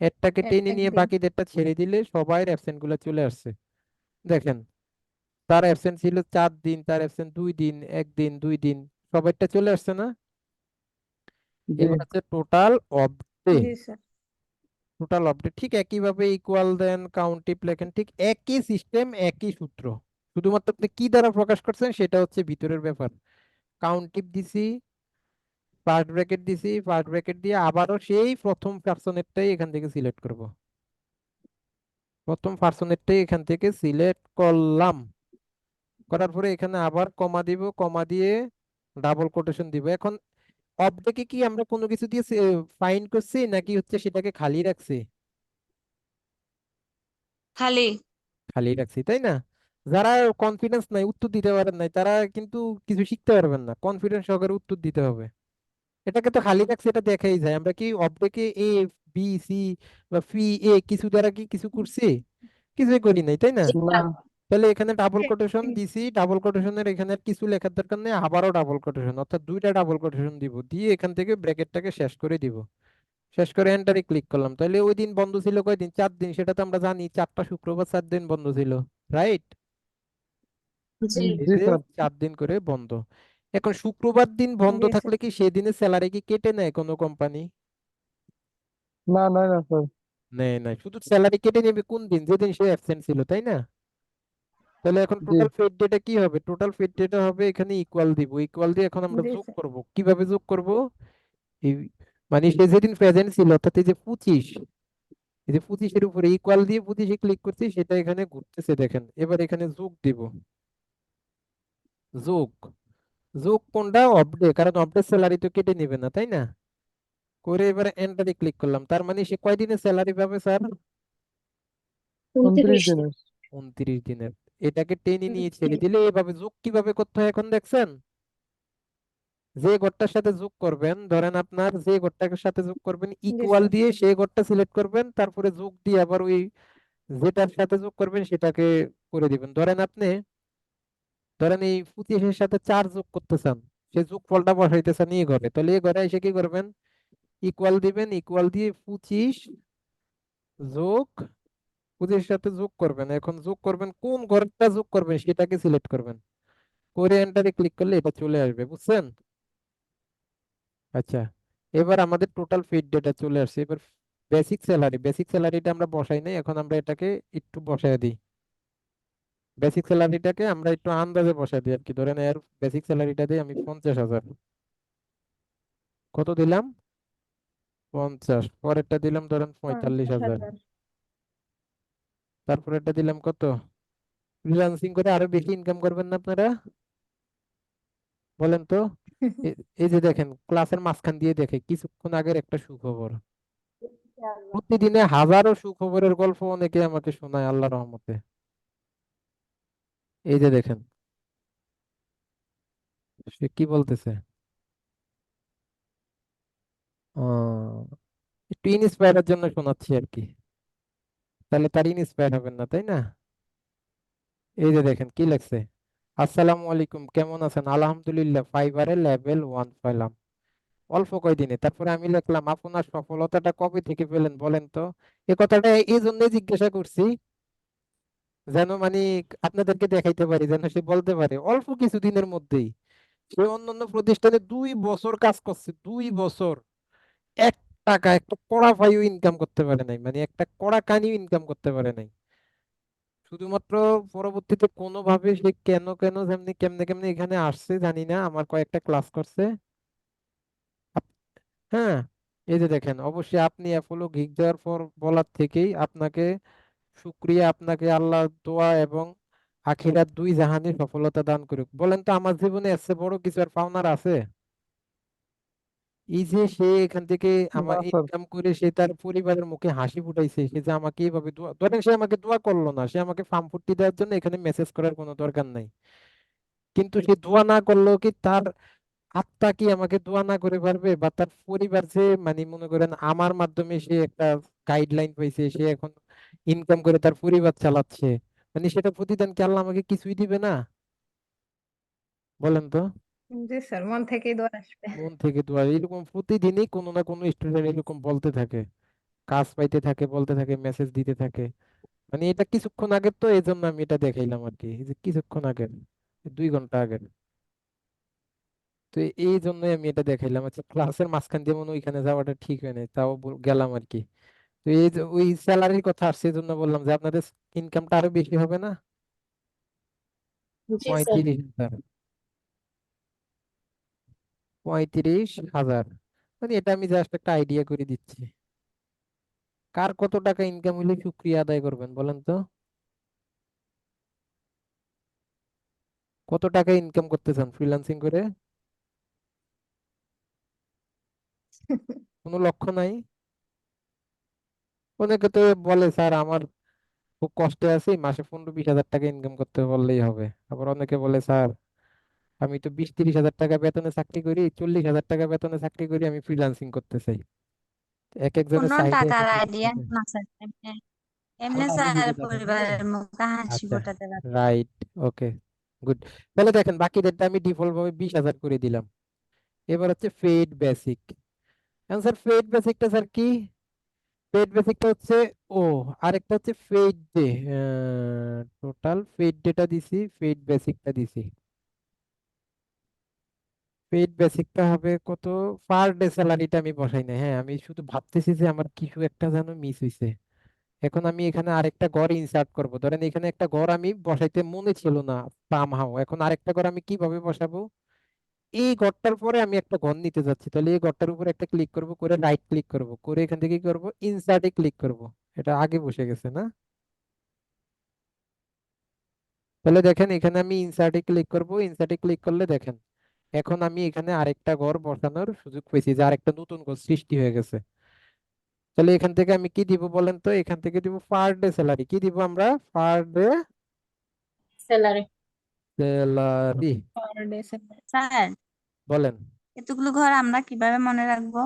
এরটাকে টেনে নিয়ে একদিন। বাকিদেরটা ছেড়ে দিলে সবাই অ্যাবসেন্ট গুলো চলে আসছে। দেখেন, তার অ্যাবসেন্ট ছিল 4 দিন, তার অ্যাবসেন্ট 2 দিন, 1 দিন, 2 দিন, সবাইটা চলে আসছে না? জি এবার হচ্ছে টোটাল অফ ডে। জি স্যার। টোটাল আপডেট ঠিক একইভাবে ইকুয়াল দেন, কাউন্ট ইফ লেখেন, ঠিক একই সিস্টেম, একই সূত্র। শুধুমাত্র আপনি কি দ্বারা প্রকাশ করছেন সেটা হচ্ছে ভিতরের ব্যাপার। কাউন্ট ইফ দিছি, ফার্স্ট ব্র্যাকেট দিছি, ফার্স্ট ব্র্যাকেট দিয়ে আবারও সেই প্রথম পার্সনেরটাই এখান থেকে সিলেক্ট করব। প্রথম পার্সনেরটাই এখান থেকে সিলেক্ট করলাম। করার পরে এখানে আবার কমা দিব, কমা দিয়ে ডাবল কোটেশন দিব। এখন অবজেক্টে কি আমরা কোনো কিছু দিয়ে ফাইন্ড করছি নাকি হচ্ছে সেটাকে খালি রাখছি? খালি। খালি রাখছি, তাই না? যারা কনফিডেন্স নাই, উত্তর দিতে পারেন নাই, তারা কিন্তু কিছু শিখতে পারবেন না। কনফিডেন্স সহকারে উত্তর দিতে হবে। এটাকে তো খালি রাখছি, এটা দেখাই যায়। আমরা কি অবজেক্টে এ, বি, সি বা ফি, এ কিছু দ্বারা কি কিছু করছি? কিছুই করি নাই, তাই না? জি না স্যার। তাহলে এখানে ডাবল কোটেশন দিছি, ডাবল কোটেশনের এখানে আর কিছু লেখার দরকার নেই, আবারও ডাবল কোটেশন, অর্থাৎ দুইটা ডাবল কোটেশন দিব, দিয়ে এখান থেকে ব্র্যাকেটটাকে শেষ করে দিব। শেষ করে এন্টারে ক্লিক করলাম। তাহলে ওই দিন বন্ধ ছিল কয়দিন? 4 দিন। সেটা তো আমরা জানি, 4টা শুক্রবার 4 দিন বন্ধ ছিল, রাইট? জি। এই জি যে স্যার 4 দিন করে বন্ধ। এখন শুক্রবার দিন বন্ধ জি স্যার। থাকলে কি সেদিনের স্যালারি কি কেটে নেয় কোনো কোম্পানি? না না না স্যার নেয় না। শুধু স্যালারি কেটে নেবে কোন দিন? যেদিন সে অ্যাবসেন্ট ছিল, তাই না? তাহলে এখন জি টোটাল পেড ডেটা কি হবে? টোটাল পেড ডেটা হবে, এখানে ইকুয়াল দিব। ইকুয়াল দিয়ে এখন আমরা জি যোগ স্যার। করব। কিভাবে যোগ করব? এই মানে সে যেদিন প্রেজেন্ট ছিল, অর্থাৎ এই যে 25, এই যে 25-এর উপরে ইকুয়াল দিয়ে 25-এ ক্লিক করছি, সেটা এখানে ঘুরতেছে। দেখেন, এবার এখানে যোগ দিব। যোগ, যোগ কোনটা? অফডে, কারণ অফডে স্যালারি তো কেটে নিবে না, তাই না? করে এবারে এন্টারে ক্লিক করলাম। তার মানে সে কয়দিনের স্যালারি পাবে স্যার? 29 29 দিন। দিনের 29 দিনের। এটাকে টেনে নিয়ে ছেড়ে দিলে এভাবে যোগ কিভাবে করতে হয় এখন দেখছেন? যে ঘরটার সাথে যোগ করবেন, ধরেন আপনার যে ঘরটার সাথে যোগ করবেন, জি ইকুয়াল স্যার। দিয়ে সেই ঘরটা সিলেক্ট করবেন, তারপরে যোগ দিয়ে আবার ওই যেটার সাথে যোগ করবেন সেটাকে করে দিবেন। ধরেন এই 25-এর সাথে 4 যোগ করতে চান, সে যোগ ফলটা বসাইতে চান এই ঘরে, তাহলে এই ঘরে এসে কি করবেন? ইকুয়াল দিবেন, ইকুয়াল দিয়ে 25 যোগ 25-এর সাথে যোগ করবেন। এখন যোগ করবেন, কোন ঘরটা যোগ করবেন সেটাকে সিলেক্ট করবেন, করে এন্টারে ক্লিক করলে এটা চলে আসবে। বুঝছেন? আচ্ছা, এবার আমাদের টোটাল ফিড ডেটা চলে আসছে। এবার বেসিক স্যালারিটা আমরা বসাই নাই, এখন আমরা এটাকে একটু বসায় দিই। বেসিক স্যালারিটাকে আমরা একটু আন্দাজে বসাই দিই আর কি। ধরেন এর বেসিক স্যালারিটা দিয়ে আমি 50,000। কত দিলাম? 50। পরেরটা দিলাম ধরেন 45,000। 50,000। তারপর এটা দিলাম কত? ফ্রিল্যান্সিং করে আরো বেশি ইনকাম করবেন না আপনারা? বলেন তো। এই যে দেখেন, ক্লাসের মাঝখান দিয়ে দেখে কিছুক্ষণ আগের একটা সুখবর। প্রতিদিনে হাজারো সুখবরের গল্প অনেকে আমাকে শোনায়, আল্লাহ রহমতে। এই যে দেখেন, সে কি বলতেছে। আহ, একটু ইন্সপায়ারের জন্য শোনাচ্ছি আর কি, তাহলে তার ইন্সপায়ার হবেন না, তাই না? এই যে দেখেন কি লেখছে। আসসালামু আলাইকুম, কেমন আছেন? আলহামদুলিল্লাহ, ফাইবারে লেভেল 1 পাইলাম। অল্প কয়দিনে। তারপরে আমি লিখলাম, আপনার সফলতাটা কবে থেকে পেলেন বলেন তো। এ কথাটা এই জন্য জিজ্ঞাসা করছি, যেন মানে আপনাদেরকে দেখাইতে পারি, যেন সে বলতে পারে অল্প কিছু দিনের মধ্যেই সে অন্যান্য প্রতিষ্ঠানে 2 বছর কাজ করছে, 2 বছর 1 টাকা একটা কড়া ফাইও ইনকাম করতে পারে নাই, মানে একটা কড়া কানিও ইনকাম করতে পারে নাই। শুধুমাত্র পরবর্তীতে কোনোভাবে সে কেন কেন যেমনি কেমনে কেমনে এখানে আসছে জানি না, আমার কয়েকটা ক্লাস করছে। আপ- হ্যাঁ, এই যে দেখেন, অবশ্যই আপনি অ্যাপোলো ঘিক যাওয়ার পর বলার থেকেই আপনাকে শুক্রিয়া, আপনাকে আল্লাহ দোয়া এবং আখিরাত দুই জাহানে সফলতা দান করুক। বলেন তো, আমার জীবনে এর চেয়ে বড় কিছু আর পাওনার আছে? এই যে সে এখান থেকে আমার না স্যার। ইনকাম করে সে তার পরিবারের মুখে হাসি ফুটাইছে, সে যে আমাকে এইভাবে দোয়া, ধরেন সে আমাকে দোয়া করলো না, সে আমাকে ফার্ম ফুটি দেওয়ার জন্য এখানে মেসেজ করার কোনো দরকার নাই, কিন্তু সে দোয়া না করলেও কি তার আত্মা কি আমাকে দোয়া না করে পারবে? বা তার পরিবার যে মানে মনে করেন আমার মাধ্যমে সে একটা গাইডলাইন পাইছে, সে এখন ইনকাম করে তার পরিবার চালাচ্ছে, মানে সেটা প্রতিদান কি আল্লাহ আমাকে কিছুই দিবে না? বলেন তো। জি স্যার, মন থেকেই দোয়া আসবে। মন থেকে দোয়া, এরকম প্রতিদিনই কোনো না কোনো স্টুডেন্ট এরকম বলতে থাকে, কাজ পাইতে থাকে, বলতে থাকে, মেসেজ দিতে থাকে। মানে এটা কিছুক্ষণ আগে, তো এই জন্য আমি এটা দেখাইলাম আর কি, এই যে কিছুক্ষণ আগে, 2 ঘন্টা আগে। তো এই জন্যই আমি এটা দেখাইলাম। আচ্ছা, ক্লাসের মাঝখান দিয়ে মনে হয় ওইখানে যাওয়াটা ঠিক হয় নাই, তাও গেলাম আর কি। তো এই যে ওই স্যালারির কথা আসছে, এই জন্য বললাম যে আপনাদের ইনকামটা আরো বেশি হবে না? জি স্যার। 35,000। 35,000, মানে এটা আমি জাস্ট একটা আইডিয়া করে দিচ্ছি। কার কত টাকা ইনকাম হলে শুক্রিয়া আদায় করবেন বলেন তো? কত টাকা ইনকাম করতে চান ফ্রিল্যান্সিং করে? কোনো লক্ষ্য নাই? অনেকে তো বলে, স্যার আমার খুব কষ্টে আছি, মাসে 15-20 হাজার টাকা ইনকাম করতে বললেই হবে। আবার অনেকে বলে, স্যার আমি তো 20-30 হাজার টাকা বেতনে চাকরি করি, 40,000 টাকা বেতনে চাকরি করি, আমি ফ্রিল্যান্সিং করতে চাই। এক একজনের কোনো চাহিদা এক টাকার এক রকম আইডিয়া থাকে। না স্যার, এমনি এমনি স্যালারি স্যার দিবে তখন, তাই না? পরিবারের মুখে হাসি আচ্ছা, ফোটাতে পারে। রাইট, ওকে, গুড। তাহলে দেখেন, বাকিদেরটা আমি ডিফল্ট ভাবে 20,000 করে দিলাম। এবার হচ্ছে পেইড বেসিক। স্যার পেইড বেসিকটা স্যার কি? পেইড বেসিকটা হচ্ছে, ও, আরেকটা হচ্ছে পেইড ডে। টোটাল পেইড ডেটা দিছি, পেইড বেসিকটা দিছি। পেইড বেসিকটা হবে কত? পার ডে স্যালারিটা আমি বসাই না, হ্যাঁ আমি শুধু ভাবতেছি যে আমার কিছু একটা যেন মিস হয়েছে। এখন আমি এখানে আরেকটা ঘর ইনসার্ট করব, ধরেন এখানে একটা ঘর আমি বসাইতে মনে ছিল না সামহাও, এখন আরেকটা ঘর আমি কিভাবে বসাবো? এই ঘরটার পরে আমি একটা ঘর নিতে যাচ্ছি, তাহলে এই ঘরটার উপর একটা ক্লিক করব, করে রাইট ক্লিক করব, করে এখান থেকে কি করব, ইনসার্টে ক্লিক করব। এটা আগে বসে গেছে না? তাহলে দেখেন, এখানে আমি ইনসার্টে ক্লিক করব, ইনসার্টে ক্লিক করলে দেখেন এখন আমি এখানে আরেকটা ঘর বসানোর সুযোগ পেয়েছি, যে আরেকটা নতুন ঘর সৃষ্টি হয়ে গেছে। তাহলে এখান থেকে আমি কি দিব বলেন তো? এখান থেকে দিব পার ডে স্যালারি। কি দিব আমরা? Per day salary. Salary. Per day sir. Sir, বলেন। এতগুলো ঘর আমরা কিভাবে মনে রাখবো?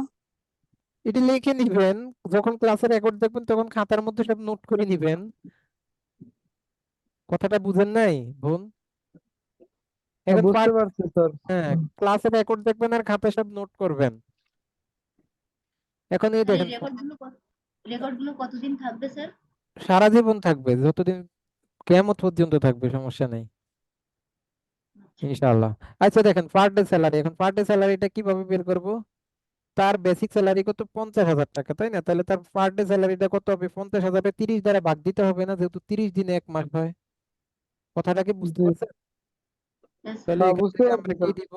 এটি লিখে নিবেন, যখন ক্লাসের রেকর্ড দেখবেন তখন খাতার মধ্যে সব নোট করে নিবেন। কথাটা বুঝেন নাই বোন? এখন বুঝতে পার্ট, পারছি স্যার। হ্যাঁ, ক্লাসের রেকর্ড দেখবেন আর খাতায় সব নোট করবেন। এখন এই স্যার এই দেখেন, রেকর্ডগুলো কতদিন থাকবে স্যার? সারা জীবন থাকবে, যতদিন কিয়ামত পর্যন্ত থাকবে, সমস্যা নেই, ইনশাআল্লাহ। আচ্ছা দেখেন, পার ডে স্যালারি, এখন পার ডে স্যালারিটা কিভাবে বের করব? তার বেসিক স্যালারি কত? 50,000 টাকা, তাই না? তাহলে তার পার ডে স্যালারিটা কত হবে? 50,000 30 দ্বারা ভাগ দিতে হবে না, যেহেতু 30 দিনে 1 মাস হয়। কথাটা কি বুঝতে জি। পারছেন? Yes, তাহলে হ্যাঁ, এখান বুঝতে থেকে পারছি আমরা কি স্যার। দিব?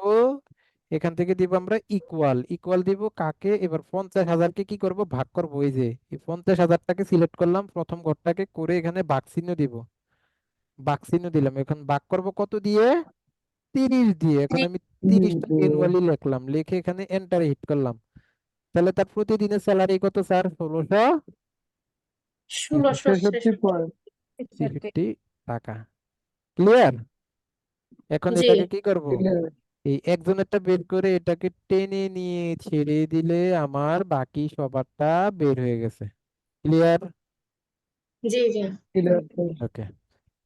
এখান থেকে দিব আমরা ইকুয়াল। ইকুয়াল দিব কাকে? এবার 50,000-কে কি করব? ভাগ করব। এই যে এই 50,000টাকে সিলেক্ট করলাম, প্রথম ঘরটাকে, করে এখানে ভাগ চিহ্ন দিব, ভাগ চিহ্ন দিলাম। এখন ভাগ করব কত দিয়ে? 30 দিয়ে। এখন আমি 30টা জি। ম্যানুয়ালি লিখলাম, লিখে এখানে এন্টার হিট করলাম। তাহলে তার প্রতিদিনের স্যালারি কত স্যার? 1600 63 পয়েন্ট। 1663 টাকা। ক্লিয়ার? এখন জি। এটাকে কি করব? এই একজনেরটা বের করে এটাকে টেনে নিয়ে ছেড়ে দিলে আমার বাকি সবারটা বের হয়ে গেছে। ক্লিয়ার? জি জি। ওকে।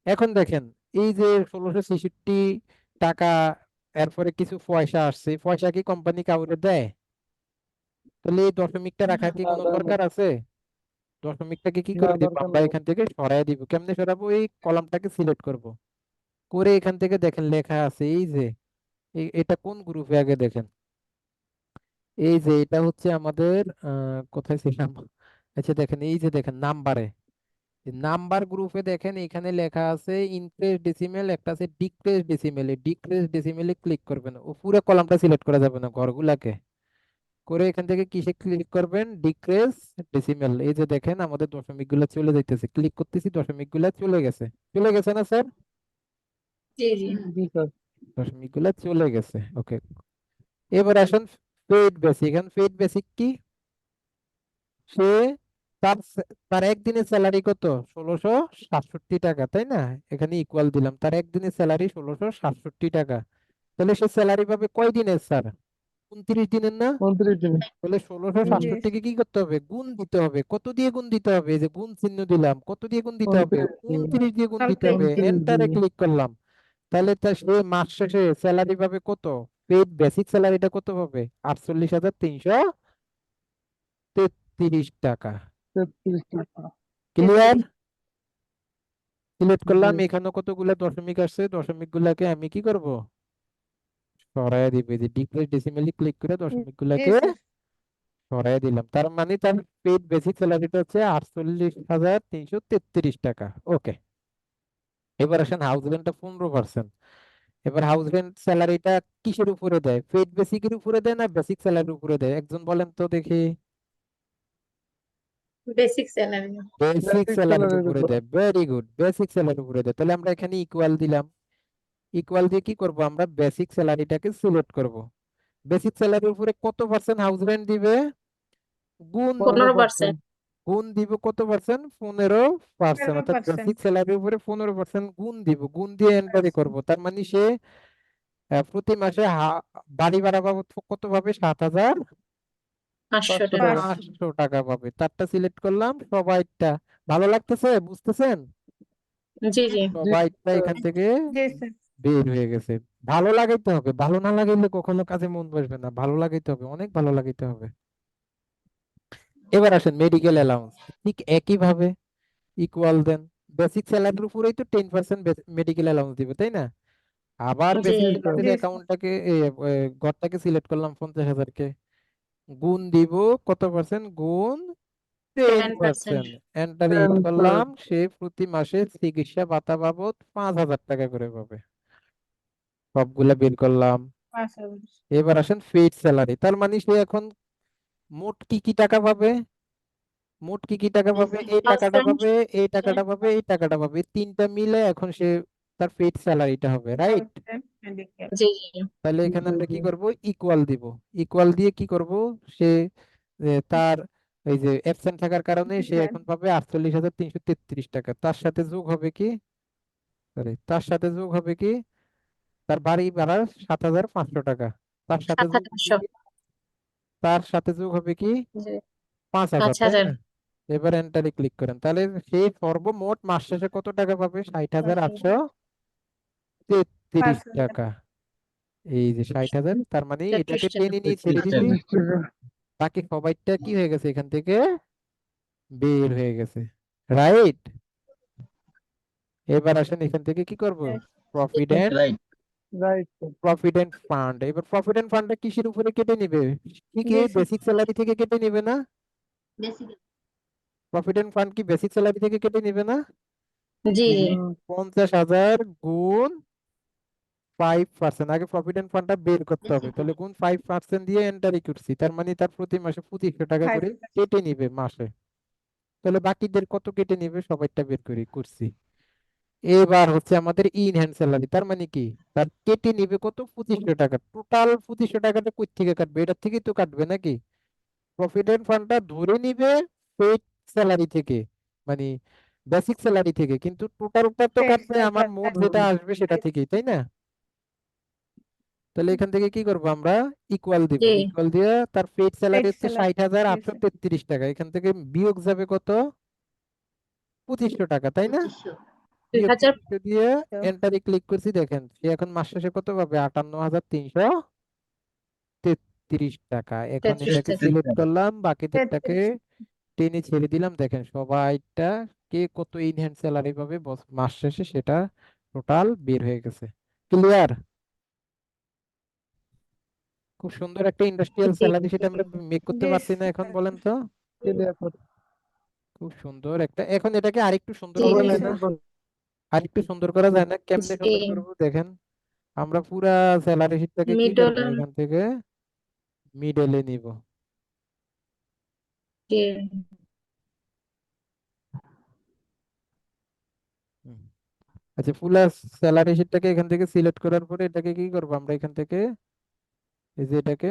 এখন দেখেন, এই যে 1666 টাকা, এরপরে কিছু পয়সা আসছে, পয়সা কি কোম্পানি কাউকে দেয়? তাহলে এই দশমিকটা রাখার কি না কোনো দরকার দরকার আছে? দশমিকটাকে কি না, করে দিব দরকার আমরা নেই। এখান থেকে সরাই দিব। কেমনে সরাবো? এই কলামটাকে সিলেক্ট করব, করে এখান থেকে দেখেন লেখা আছে এই যে এটা কোন গ্রুপে আগে দেখেন, এই যে এটা হচ্ছে আমাদের কোথায় ছিলাম, আচ্ছা দেখেন এই যে দেখেন নাম্বারে, নাম্বার গ্রুপে দেখেন এখানে লেখা আছে ইনক্রিজ ডেসিমেল, একটা আছে ডিক্রিজ ডেসিমেল। ডিক্রিজ ডেসিমেলে ক্লিক করবেন, ও পুরো কলামটা সিলেক্ট করা যাবে না, ঘরগুলাকে করে এখান থেকে কিসে ক্লিক করবেন, ডিক্রিজ ডেসিমেল। এই যে দেখেন আমাদের দশমিক গুলা চলে যাইতেছে, ক্লিক করতেছি দশমিক গুলা চলে গেছে। চলে গেছে না স্যার? জি জি জি স্যার। দশমিক গুলা চলে গেছে, ওকে। এবার আসুন পেইড বেসিক। এখন পেইড বেসিক কি? সে তার একদিনের স্যালারি কত? 1667 টাকা, তাই না? এখানে ইকুয়াল দিলাম, তার একদিনের স্যালারি 1667 টাকা। তাহলে সে স্যালারি পাবে কয় দিনের স্যার? 29 দিনের না? 29 দিন। তাহলে ষোলোশো জি সাতষট্টিকে কি করতে হবে? গুণ দিতে হবে। কত দিয়ে গুণ দিতে হবে? এই যে গুণ চিহ্ন দিলাম, কত দিয়ে গুণ দিতে হবে? 29 দিন। 29 দিয়ে গুণ দিতে হবে। 29 এন্টারে দিন। ক্লিক করলাম। তাহলে সে মাস শেষে স্যালারি পাবে কত? পেইড বেসিক স্যালারিটা কত পাবে? 48,333 টাকা। 33 টাকা। ক্লিয়ার? সিলেক্ট জি করলাম, এখানে কতগুলা দশমিক আসছে, দশমিক গুলাকে আমি কি করব? সরাইয়া দিব। এই যে ডিক্রিজ ডেসিমেলি ক্লিক করে দশমিক জি গুলাকে স্যার। সরাই দিলাম। তার মানে তার পেইড বেসিক স্যালারিটা হচ্ছে 48,333 টাকা। ওকে। এবার আসেন হাউস রেন্টটা 15%। এবার হাউস রেন্ট স্যালারিটা কিসের উপরে দেয়? পেইড বেসিকের উপরে দেয় না বেসিক স্যালারির উপরে দেয়? একজন বলেন তো দেখি। Basic salary. বেসিক বেসিক স্যালারির স্যালারির উপরে উপর। দেয়, ভেরি গুড, বেসিক স্যালারির উপরে দেয়। তাহলে আমরা এখানে ইকুয়াল দিলাম, ইকুয়াল দিয়ে কি করব আমরা? বেসিক স্যালারিটাকে সিলেক্ট করব। বেসিক স্যালারির উপরে কত পার্সেন্ট হাউস রেন্ট দিবে? গুণ দিব। 15%। 15%। গুণ দিব কত পার্সেন্ট? 15%। অর্থাৎ 15%। বেসিক স্যালারির উপরে 15% গুণ দিব, গুণ দিয়ে এন্টারি করব। তার মানে সে প্রতি মাসে বাড়ি ভাড়া বাবদ কত পাবে? 500 500 টাকা। টাকা। 7,500 টাকা পাবে। তারটা সিলেক্ট করলাম, সবাইটা। ভালো লাগতেছে? বুঝতেছেন? জি জি জি সবাইটা স্যার। এখান থেকে জি স্যার। বের হয়ে গেছে। ভালো লাগাইতে হবে, ভালো না লাগাইলে কখনো কাজে মন বসবে না। ভালো লাগাইতে হবে, অনেক ভালো লাগাইতে হবে। এবার আসেন মেডিকেল অ্যালাউন্স, ঠিক একই ভাবে ইকুয়াল দেন। বেসিক স্যালারির উপরেই তো 10% মেডিকেল অ্যালাউন্স দিবে, তাই না? আবার জি বেসিক জি স্যার। স্যালারির জি স্যার। অ্যাকাউন্টটাকে ঘরটাকে সিলেক্ট করলাম 50,000-কে, গুণ দিব কত পার্সেন্ট? গুণ 10%। 10%। Enter hit 10%। করলাম, সে প্রতি মাসে চিকিৎসা ভাতা বাবদ 5,000 টাকা করে পাবে। সবগুলা বের করলাম। আচ্ছা। এবার আসেন পেইড স্যালারি। তার মানে সে এখন মোট কি কি টাকা পাবে? মোট কি কি টাকা পাবে? এই টাকাটা 6%। পাবে, এই টাকাটা পাবে, এই টাকাটা পাবে, এই তিনটা মিলে এখন সে তার পেইড স্যালারিটা হবে, রাইট? মেডিকেল। জি জি তাহলে এখানে জি আমরা জি। কি করব? ইকুয়াল দিব। ইকুয়াল দিয়ে কি করব? সে তার এই যে অ্যাবসেন্ট থাকার কারণে সে হ্যাঁ। এখন পাবে 48,333 টাকা। তার সাথে যোগ হবে কি? সরি, তার সাথে যোগ হবে কি? তার বাড়ি ভাড়া 7,500 টাকা। তার সাথে যোগ হবে 7,500। কি? তার সাথে যোগ হবে কি? জি 5,000, তাই 5,000। না? এবার এন্টারে ক্লিক করেন, তাহলে সে সর্বমোট মাস শেষে কত টাকা পাবে? 60,833 টাকা। এই যে 60,000, তার মানে 33 এটাকে টাকা। টেনে নিয়ে ছেড়ে 33 দিছি, টাকা। 33 টাকা। বাকি সবাইটা কি হয়ে গেছে? এখান থেকে বের হয়ে গেছে, রাইট? এবার আসেন এখান থেকে কি করব? Profit and right. Right. Fund. এবার প্রফিট এন্ড ফান্ডটা কিসের উপরে কেটে নিবে? ঠিক জি এই স্যার। বেসিক স্যালারি থেকে কেটে নিবে না? বেসিক। প্রফিট এন্ড ফান্ড কি বেসিক স্যালারি থেকে কেটে নিবে না? জি জি 50,000 গুণ 5%। আগে প্রফিট এন্ড ফান্ডটা বের করতে হবে, বেসিক। তাহলে গুণ 5% দিয়ে এন্টারই করছি। তার মানে তার প্রতি মাসে 2,500 টাকা করে 5%। কেটে নিবে মাসে। তাহলে বাকিদের কত কেটে নিবে? সবাইটা বের করছি। এবার হচ্ছে আমাদের ইন হ্যান্ড স্যালারি। তার মানে কি? তার কেটে নিবে কত? 2,500 টাকা। টোটাল 2,500 টাকাটা কই থেকে কাটবে? এটা থেকেই তো কাটবে নাকি? প্রফিট এন্ড ফান্ডটা ধরে নিবে পেইড স্যালারি থেকে, মানে বেসিক স্যালারি থেকে, কিন্তু টোটালটা তো পেড কাটবে আমার মোট স্যালারি। যেটা আসবে সেটা থেকেই, তাই না? তাহলে এখান থেকে কি করব আমরা? ইকুয়াল দিব। জি ইকুয়াল দিয়ে তার পেইড স্যালারি পেড হচ্ছে স্যালারি। জি স্যার। 60,833 টাকা। এখান থেকে বিয়োগ যাবে কত? 2,500 টাকা, তাই না? 2500। বিয়োগ 2000। 2,500 দিয়ে তো এন্টারে ক্লিক করছি, দেখেন সে এখন মাস শেষে কত পাবে? 58,333 33 টাকা। এখন 33 এটাকে টাকা। সিলেক্ট করলাম, বাকিদেরটাকে 33। টেনে ছেড়ে দিলাম। দেখেন সবাইটা কে কত ইনহ্যান্ড স্যালারি পাবে মাস শেষে সেটা টোটাল বের হয়ে গেছে। ক্লিয়ার? খুব সুন্দর একটা ইন্ডাস্ট্রিয়াল জি স্যালারি সেটা আমরা মেক করতে জি পারছি না এখন, স্যার। বলেন তো? খুব সুন্দর একটা। এখন এটাকে আরেকটু সুন্দর জি করা জি যায় না? স্যার। আরেকটু সুন্দর করা যায় না? কেমনে জি সুন্দর করবো দেখেন। আমরা পুরা স্যালারি শিটটাকে কি মিডল করবো, এখান থেকে মিডলে নিব। জি হুম। আচ্ছা, পুরা স্যালারি শিটটাকে এখান থেকে সিলেক্ট করার পরে এটাকে কি করবো আমরা এখান থেকে, এই যে এটাকে,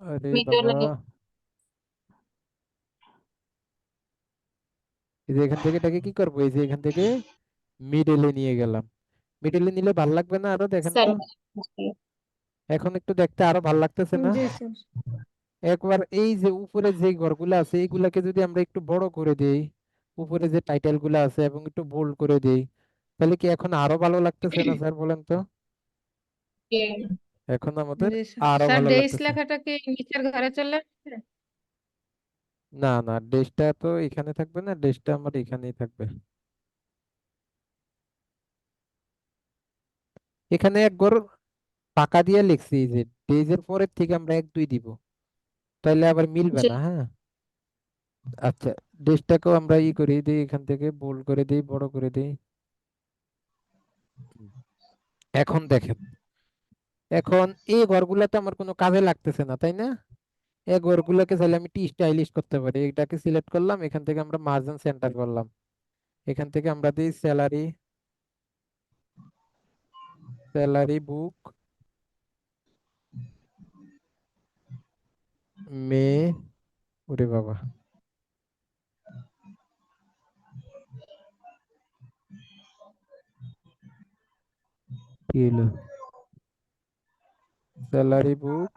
আরে মিডল বাবা, এই যে এখান থেকে এটাকে কি করবো, এই যে এখান থেকে মিডলে নিয়ে গেলাম। মিডলে নিলে ভাল লাগবে না আরো? দেখেন তো, স্যার। এখন একটু দেখতে আরো ভাল লাগতেছে না? জি স্যার। একবার এই যে উপরে যে ঘরগুলো আছে এইগুলাকে যদি আমরা একটু বড় করে দেই, উপরে যে টাইটেল গুলো আছে এবং একটু বোল্ড করে দেই, তাহলে কি এখন আরো ভালো লাগতেছে না স্যার, বলেন তো? জি এখন আমাদের জি স্যার। আরো স্যার ভালো ডেইস লাগতেছে। লেখাটা কি নিচের ঘরে চলে আসছে? না না, ডেস্কটা তো এখানে থাকবে না, ডেস্কটা আমার এখানেই থাকবে। এখানে এক ঘর টাকা দিয়ে লিখছি, এই যে ডেজের পরের থেকে আমরা 1 2 দিব, তাইলে আবার মিলবে জি না। হ্যাঁ, আচ্ছা, ডেস্কটাকেও আমরা করে দিই, এখান থেকে বোল্ড করে দিই, বড় করে দিই। হুম। এখন দেখেন, এখন এই ঘরগুলাতে আমার কোনো কাজে লাগতেছে না, তাই না? এই ঘরগুলোকে চাইলে আমি টি স্টাইলিশ করতে পারি। এটাকে সিলেক্ট করলাম, এখান থেকে আমরা মার্জিন সেন্টার করলাম, এখান থেকে আমরা দিই স্যালারি, স্যালারি বুক মে, ওরে বাবা কি হলো, স্যালারি বুক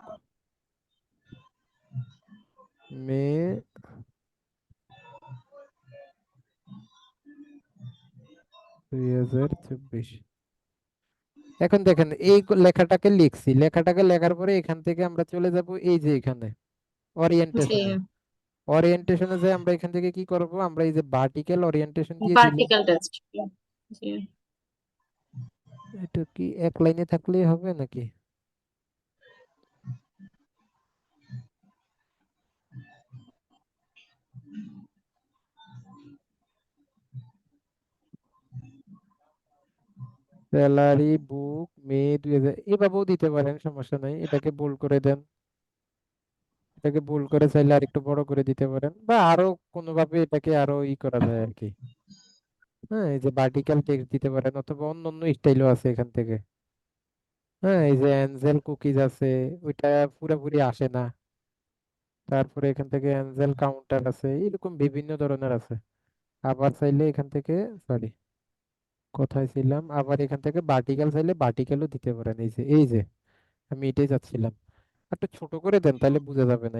মে 2024। এখন দেখেন এই লেখাটাকে লিখছি, লেখাটাকে লেখার পরে এখান থেকে আমরা চলে যাব এই যে এখানে জি ওরিয়েন্টেশনে। ওরিয়েন্টেশনে যে আমরা এখান থেকে কি করব, আমরা এই যে ভার্টিক্যাল ওরিয়েন্টেশন দিয়ে দিলাম। Vertical test. জি এটা কি এক লাইনে থাকলেই হবে নাকি? স্যালারি বুক মে 2000 এভাবেও দিতে পারেন, সমস্যা নাই। এটাকে বোল্ড করে দেন, এটাকে বোল্ড করে চাইলে আর একটু বড় করে দিতে পারেন, বা আরো কোনোভাবে এটাকে আরো করা যায় আর কি। হ্যাঁ, এই যে ভার্টিক্যাল টেক্সট দিতে পারেন, অথবা অন্য অন্য স্টাইলও আছে এখান থেকে। হ্যাঁ, এই যে অ্যাঞ্জেল কুকিজ আছে, ওইটা পুরোপুরি আসে না। তারপরে এখান থেকে অ্যাঞ্জেল কাউন্টার আছে, এরকম বিভিন্ন ধরনের আছে। আবার চাইলে এখান থেকে, সরি কোথায় ছিলাম, আবার এখান থেকে ভার্টিক্যাল চাইলে ভার্টিক্যালও দিতে পারেন। এই যে আমি এটাই চাচ্ছিলাম। একটু ছোট করে দেন, তাহলে বোঝা যাবে না।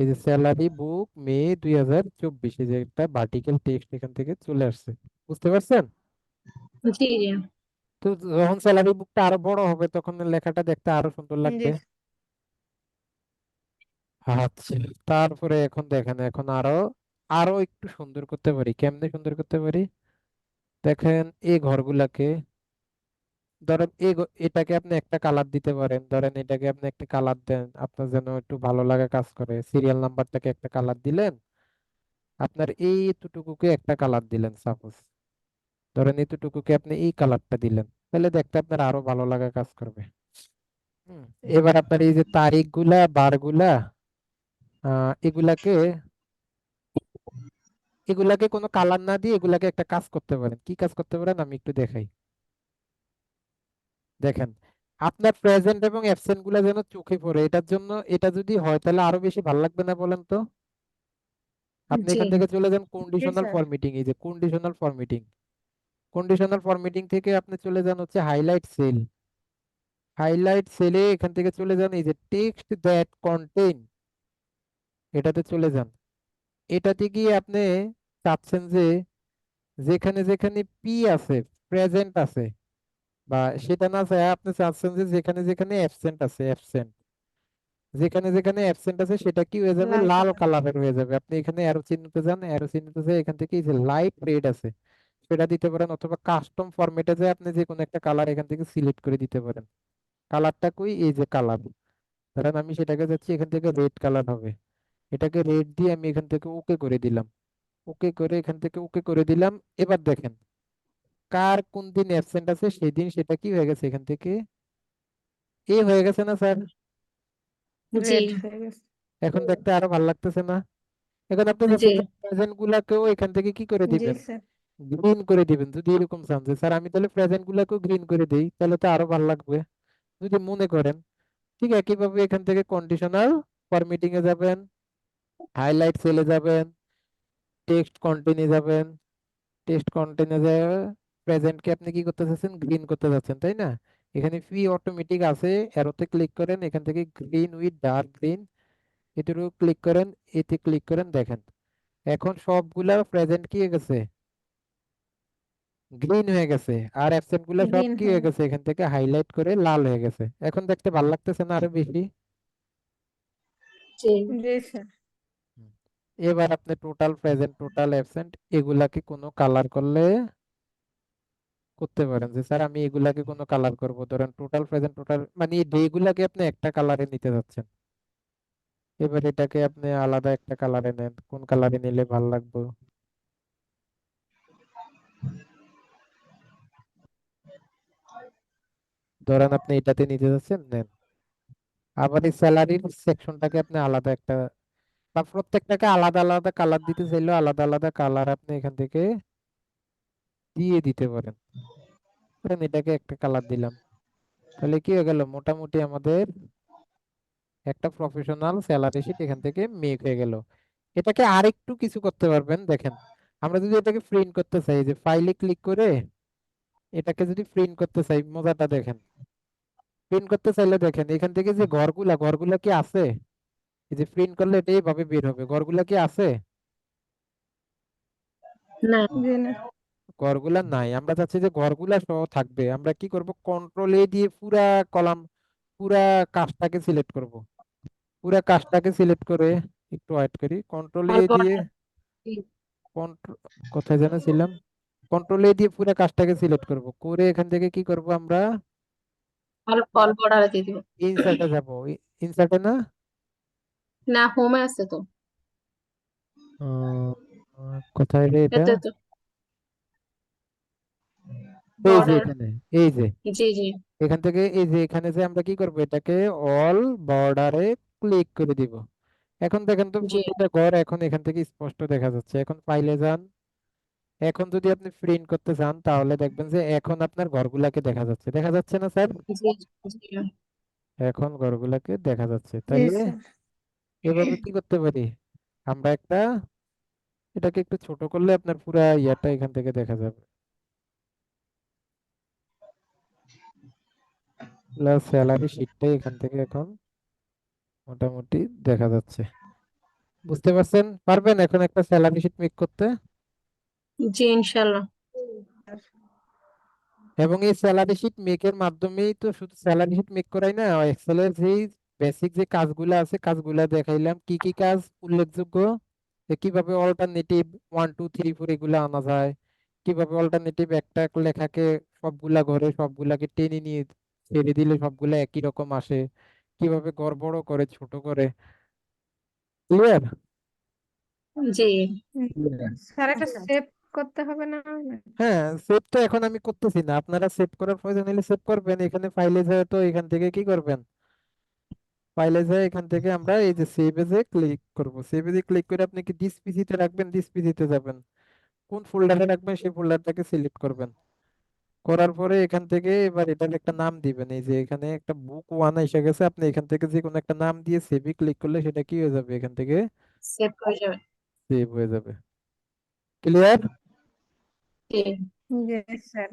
এই যে স্যালারি বুক মে 2024, এই যে একটা ভার্টিক্যাল টেক্সট এখান থেকে চলে আসছে, বুঝতে পারছেন? জি জি তো যখন স্যালারি বুকটা আরো বড় হবে তখন লেখাটা দেখতে আরো সুন্দর জি লাগবে। আচ্ছা, তারপরে এখন দেখেন, এখন আরো আরো একটু সুন্দর করতে পারি। কেমনে সুন্দর করতে পারি দেখেন, এই ঘরগুলাকে ধরেন এটাকে আপনি একটা কালার দিতে পারেন। ধরেন এটাকে আপনি একটা কালার দেন, আপনার যেন একটু ভালো লাগা কাজ করে। সিরিয়াল নাম্বারটাকে একটা কালার দিলেন, আপনার এই এতটুকুকে একটা কালার দিলেন সাপোজ, ধরেন এতটুকুকে আপনি এই কালারটা দিলেন, তাহলে দেখতে আপনার আরো ভালো লাগা কাজ করবে। হুম। এবার আপনার এই যে তারিখগুলা বারগুলা, এগুলাকে এগুলাকে কোনো কালার না দিয়ে এগুলাকে একটা কাজ করতে পারেন। কি কাজ করতে পারেন আমি একটু দেখাই। দেখেন, আপনার প্রেজেন্ট এবং অ্যাবসেন্ট গুলা যেন চোখে পড়ে, এটার জন্য এটা যদি হয় তাহলে আরো বেশি ভালো লাগবে না, বলেন তো? আপনি জি এখান থেকে চলে যান জি কন্ডিশনাল স্যার। ফরম্যাটিং, এই যে কন্ডিশনাল ফরম্যাটিং, কন্ডিশনাল ফরম্যাটিং থেকে আপনি চলে যান হচ্ছে হাইলাইট সেল। হাইলাইট সেলে এখান থেকে চলে যান এই যে টেক্সট দ্যাট কন্টেইন, এটাতে চলে যান। এটাতে গিয়ে আপনি চাচ্ছেন যে যেখানে যেখানে পি আছে, প্রেজেন্ট আছে, বা সেটা না চাই আপনি চাচ্ছেন যে যেখানে যেখানে অ্যাবসেন্ট আছে অ্যাবসেন্ট, যেখানে যেখানে অ্যাবসেন্ট আছে সেটা কি হয়ে যাবে, লাল লাল কালার। কালারের হয়ে যাবে। আপনি এখানে অ্যারো চিহ্নতে যান, অ্যারো চিহ্নতে যায় এখান থেকে এই যে লাইট রেড আছে সেটা দিতে পারেন, অথবা কাস্টম ফরম্যাটে যায় আপনি যে কোনো একটা কালার এখান থেকে সিলেক্ট করে দিতে পারেন। কালারটা কই, এই যে কালার, ধরেন আমি সেটাকে যাচ্ছি এখান থেকে রেড কালার হবে, এটাকে রেড দিয়ে আমি এখান থেকে ওকে করে দিলাম, ওকে করে এখান থেকে ওকে করে দিলাম। এবার দেখেন কার কোন দিন অ্যাবসেন্ট আছে সেই দিন সেটা কি হয়ে গেছে, এখান থেকে এ হয়ে গেছে না স্যার? জি রেড হয়ে গেছে। এখন দেখতে আরো ভালো লাগতেছে না? এখন আপনি জি জাস্ট প্রেজেন্ট গুলাকেও এখান থেকে কি করে জি দিবেন, স্যার। গ্রিন করে দিবেন। যদি এরকম চান যে স্যার আমি তাহলে প্রেজেন্ট গুলাকেও গ্রিন করে দেই, তাহলে তো আরো ভালো লাগবে যদি মনে করেন। ঠিক একইভাবে এখান থেকে কন্ডিশনাল ফরম্যাটিং এ যাবেন, হাইলাইট সেলে যাবেন, টেক্সট কন্টেন্টে যাবেন, টেক্সট কন্টেন্টে যায় প্রেজেন্টকে আপনি কি করতে চাচ্ছেন, গ্রিন করতে যাচ্ছেন তাই না? এখানে ফ্রি অটোমেটিক আছে, অ্যারোতে ক্লিক করেন, এখান থেকে গ্রিন উইথ ডার্ক গ্রিন এটির ক্লিক করেন, এতে ক্লিক করেন, দেখেন এখন সবগুলা প্রেজেন্ট কি হয়ে গেছে, গ্রিন হয়ে গেছে। আর অ্যাবসেন্ট গুলা সব গ্রিন কি হয়ে হয়ে গেছে, এখান থেকে হাইলাইট করে লাল হয়ে গেছে। এখন দেখতে ভালো লাগতেছে না আরো বেশি? জি জি স্যার। হুম। এবার আপনি টোটাল প্রেজেন্ট টোটাল অ্যাবসেন্ট এগুলাকে কোনো কালার করলে করতে পারেন যে স্যার আমি এগুলাকে কোনো কালার করব, ধরেন টোটাল প্রেজেন্ট টোটাল মানে এই ডে গুলাকে আপনি একটা কালারে নিতে যাচ্ছেন। এবার এটাকে আপনি আলাদা একটা কালারে নেন, কোন কালারে নিলে ভালো লাগবে? ধরেন আপনি এটাতে নিতে যাচ্ছেন, নেন। আবার এই স্যালারির সেকশনটাকে আপনি আলাদা একটা বা প্রত্যেকটাকে আলাদা আলাদা কালার দিতে চাইলেও আলাদা আলাদা কালার আপনি এখান থেকে দিয়ে দিতে পারেন। ধরেন এটাকে একটা কালার দিলাম, তাহলে কি হয়ে গেল, মোটামুটি আমাদের একটা প্রফেশনাল স্যালারি শিট এখান থেকে মেক হয়ে গেল। এটাকে আরেকটু কিছু করতে পারবেন, দেখেন আমরা যদি এটাকে প্রিন্ট করতে চাই যে ফাইলে ক্লিক করে এটাকে যদি প্রিন্ট করতে চাই, মজাটা দেখেন। প্রিন্ট করতে চাইলে দেখেন এখান থেকে যে ঘরগুলা ঘরগুলা কি আছে, এই যে প্রিন্ট করলে এটাই ভাবে বের হবে, ঘরগুলা কি আছে? না জি না। ঘরগুলা নাই, আমরা চাচ্ছি যে ঘরগুলা সহ থাকবে। আমরা কি করব, কন্ট্রোল এ দিয়ে পুরা কলাম পুরা কাজটাকে সিলেক্ট করব, পুরা কাজটাকে সিলেক্ট করে একটু ওয়েট করি, কন্ট্রোল এ অল দিয়ে বর্ডার কন্ট্রোল কোথায় যেন ছিলাম, কন্ট্রোল এ দিয়ে পুরো কাজটাকে সিলেক্ট করব, করে এখান থেকে কি করব আমরা, অল বর্ডারে দিয়ে দিব। ইনসার্টে যাব, ইনসার্টে না, না হোমে আছে তো, আহ, কোথায় রে এটা, এতে তো এই যে বর্ডার। এখানে, এই যে জি জি এখান থেকে এই যে এখানে যে আমরা কি করব, এটাকে অল বর্ডারে ক্লিক করে দিব। এখন দেখেন তো জি প্রতিটা ঘর এখন এখান থেকে স্পষ্ট দেখা যাচ্ছে। এখন ফাইলে যান, এখন যদি আপনি প্রিন্ট করতে চান তাহলে দেখবেন যে এখন আপনার ঘরগুলাকে দেখা যাচ্ছে, দেখা যাচ্ছে না স্যার? জি জি এখন ঘরগুলাকে দেখা যাচ্ছে। জি তাইলে স্যার। এভাবে কি করতে পারি, আমরা একটা এটাকে একটু ছোট করলে আপনার পুরা ইয়াটা এখান থেকে দেখা যাবে, প্লাস স্যালারি শিটটা এখান থেকে এখন মোটামুটি দেখা যাচ্ছে। বুঝতে পারছেন, পারবেন এখন একটা স্যালারি শিট মেক করতে? জি ইনশাল্লাহ। এবং এই স্যালারি শিট মেকের মাধ্যমেই তো শুধু স্যালারি শিট মেক করাই না, এক্সেলের যেই বেসিক যে কাজগুলো আছে কাজগুলা দেখাইলাম, কি কি কাজ উল্লেখযোগ্য, যে কিভাবে অল্টারনেটিভ 1 2 3 4 এগুলা আনা যায়, কিভাবে অল্টারনেটিভ একটা লেখাকে সবগুলা ঘরে সবগুলাকে টেনে নিয়ে ছেড়ে দিলে সবগুলা একই রকম আসে, কিভাবে ঘর বড় করে ছোট করে। ক্লিয়ার? জি স্যার একটা সেভ করতে হবে না? হ্যাঁ, সেভ তো এখন আমি করতেছি না, আপনারা সেভ করার প্রয়োজন হলে সেভ করবেন। এখানে ফাইলে যায় তো এখান থেকে কি করবেন, ফাইলে যায় এখান থেকে আমরা এই যে সেভ এজে ক্লিক করব, সেভ এজে ক্লিক করে আপনি কি দিস পিসিতে রাখবেন, দিস পিসিতে যাবেন, কোন ফোল্ডারে রাখবেন সেই ফোল্ডারটাকে সিলেক্ট করবেন। করার পরে এখান থেকে এবার এটার একটা নাম দিবেন, এই যে এখানে একটা বুক ওয়ান এসে গেছে, আপনি এখান থেকে যে কোনো একটা নাম দিয়ে সেভে ক্লিক করলে সেটা কি হয়ে যাবে, এখান থেকে সেভ হয়ে যাবে। সেভ হয়ে যাবে। ক্লিয়ার? জি জি স্যার।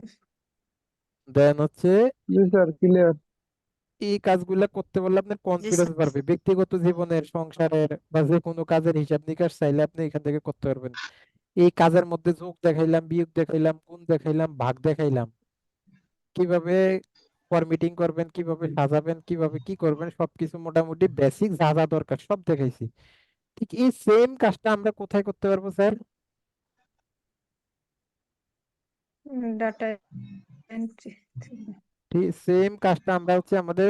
দেন হচ্ছে জি স্যার, ক্লিয়ার। এই কাজগুলা করতে পারলে আপনার কনফিডেন্স বাড়বে, ব্যক্তিগত জীবনের সংসারের বা যে কোনো কাজের হিসাব নিকাশ চাইলে আপনি এখান থেকে করতে পারবেন। এই কাজের মধ্যে যোগ দেখাইলাম, বিয়োগ দেখাইলাম, গুণ দেখাইলাম, ভাগ দেখাইলাম, কিভাবে ফরম্যাটিং করবেন, কিভাবে সাজাবেন, কিভাবে কি করবেন, সবকিছু মোটামুটি বেসিক যা যা দরকার সব দেখাইছি। ঠিক এই সেম কাজটা আমরা কোথায় করতে পারবো স্যার? Data entry. ঠিক সেম কাজটা আমরা হচ্ছে আমাদের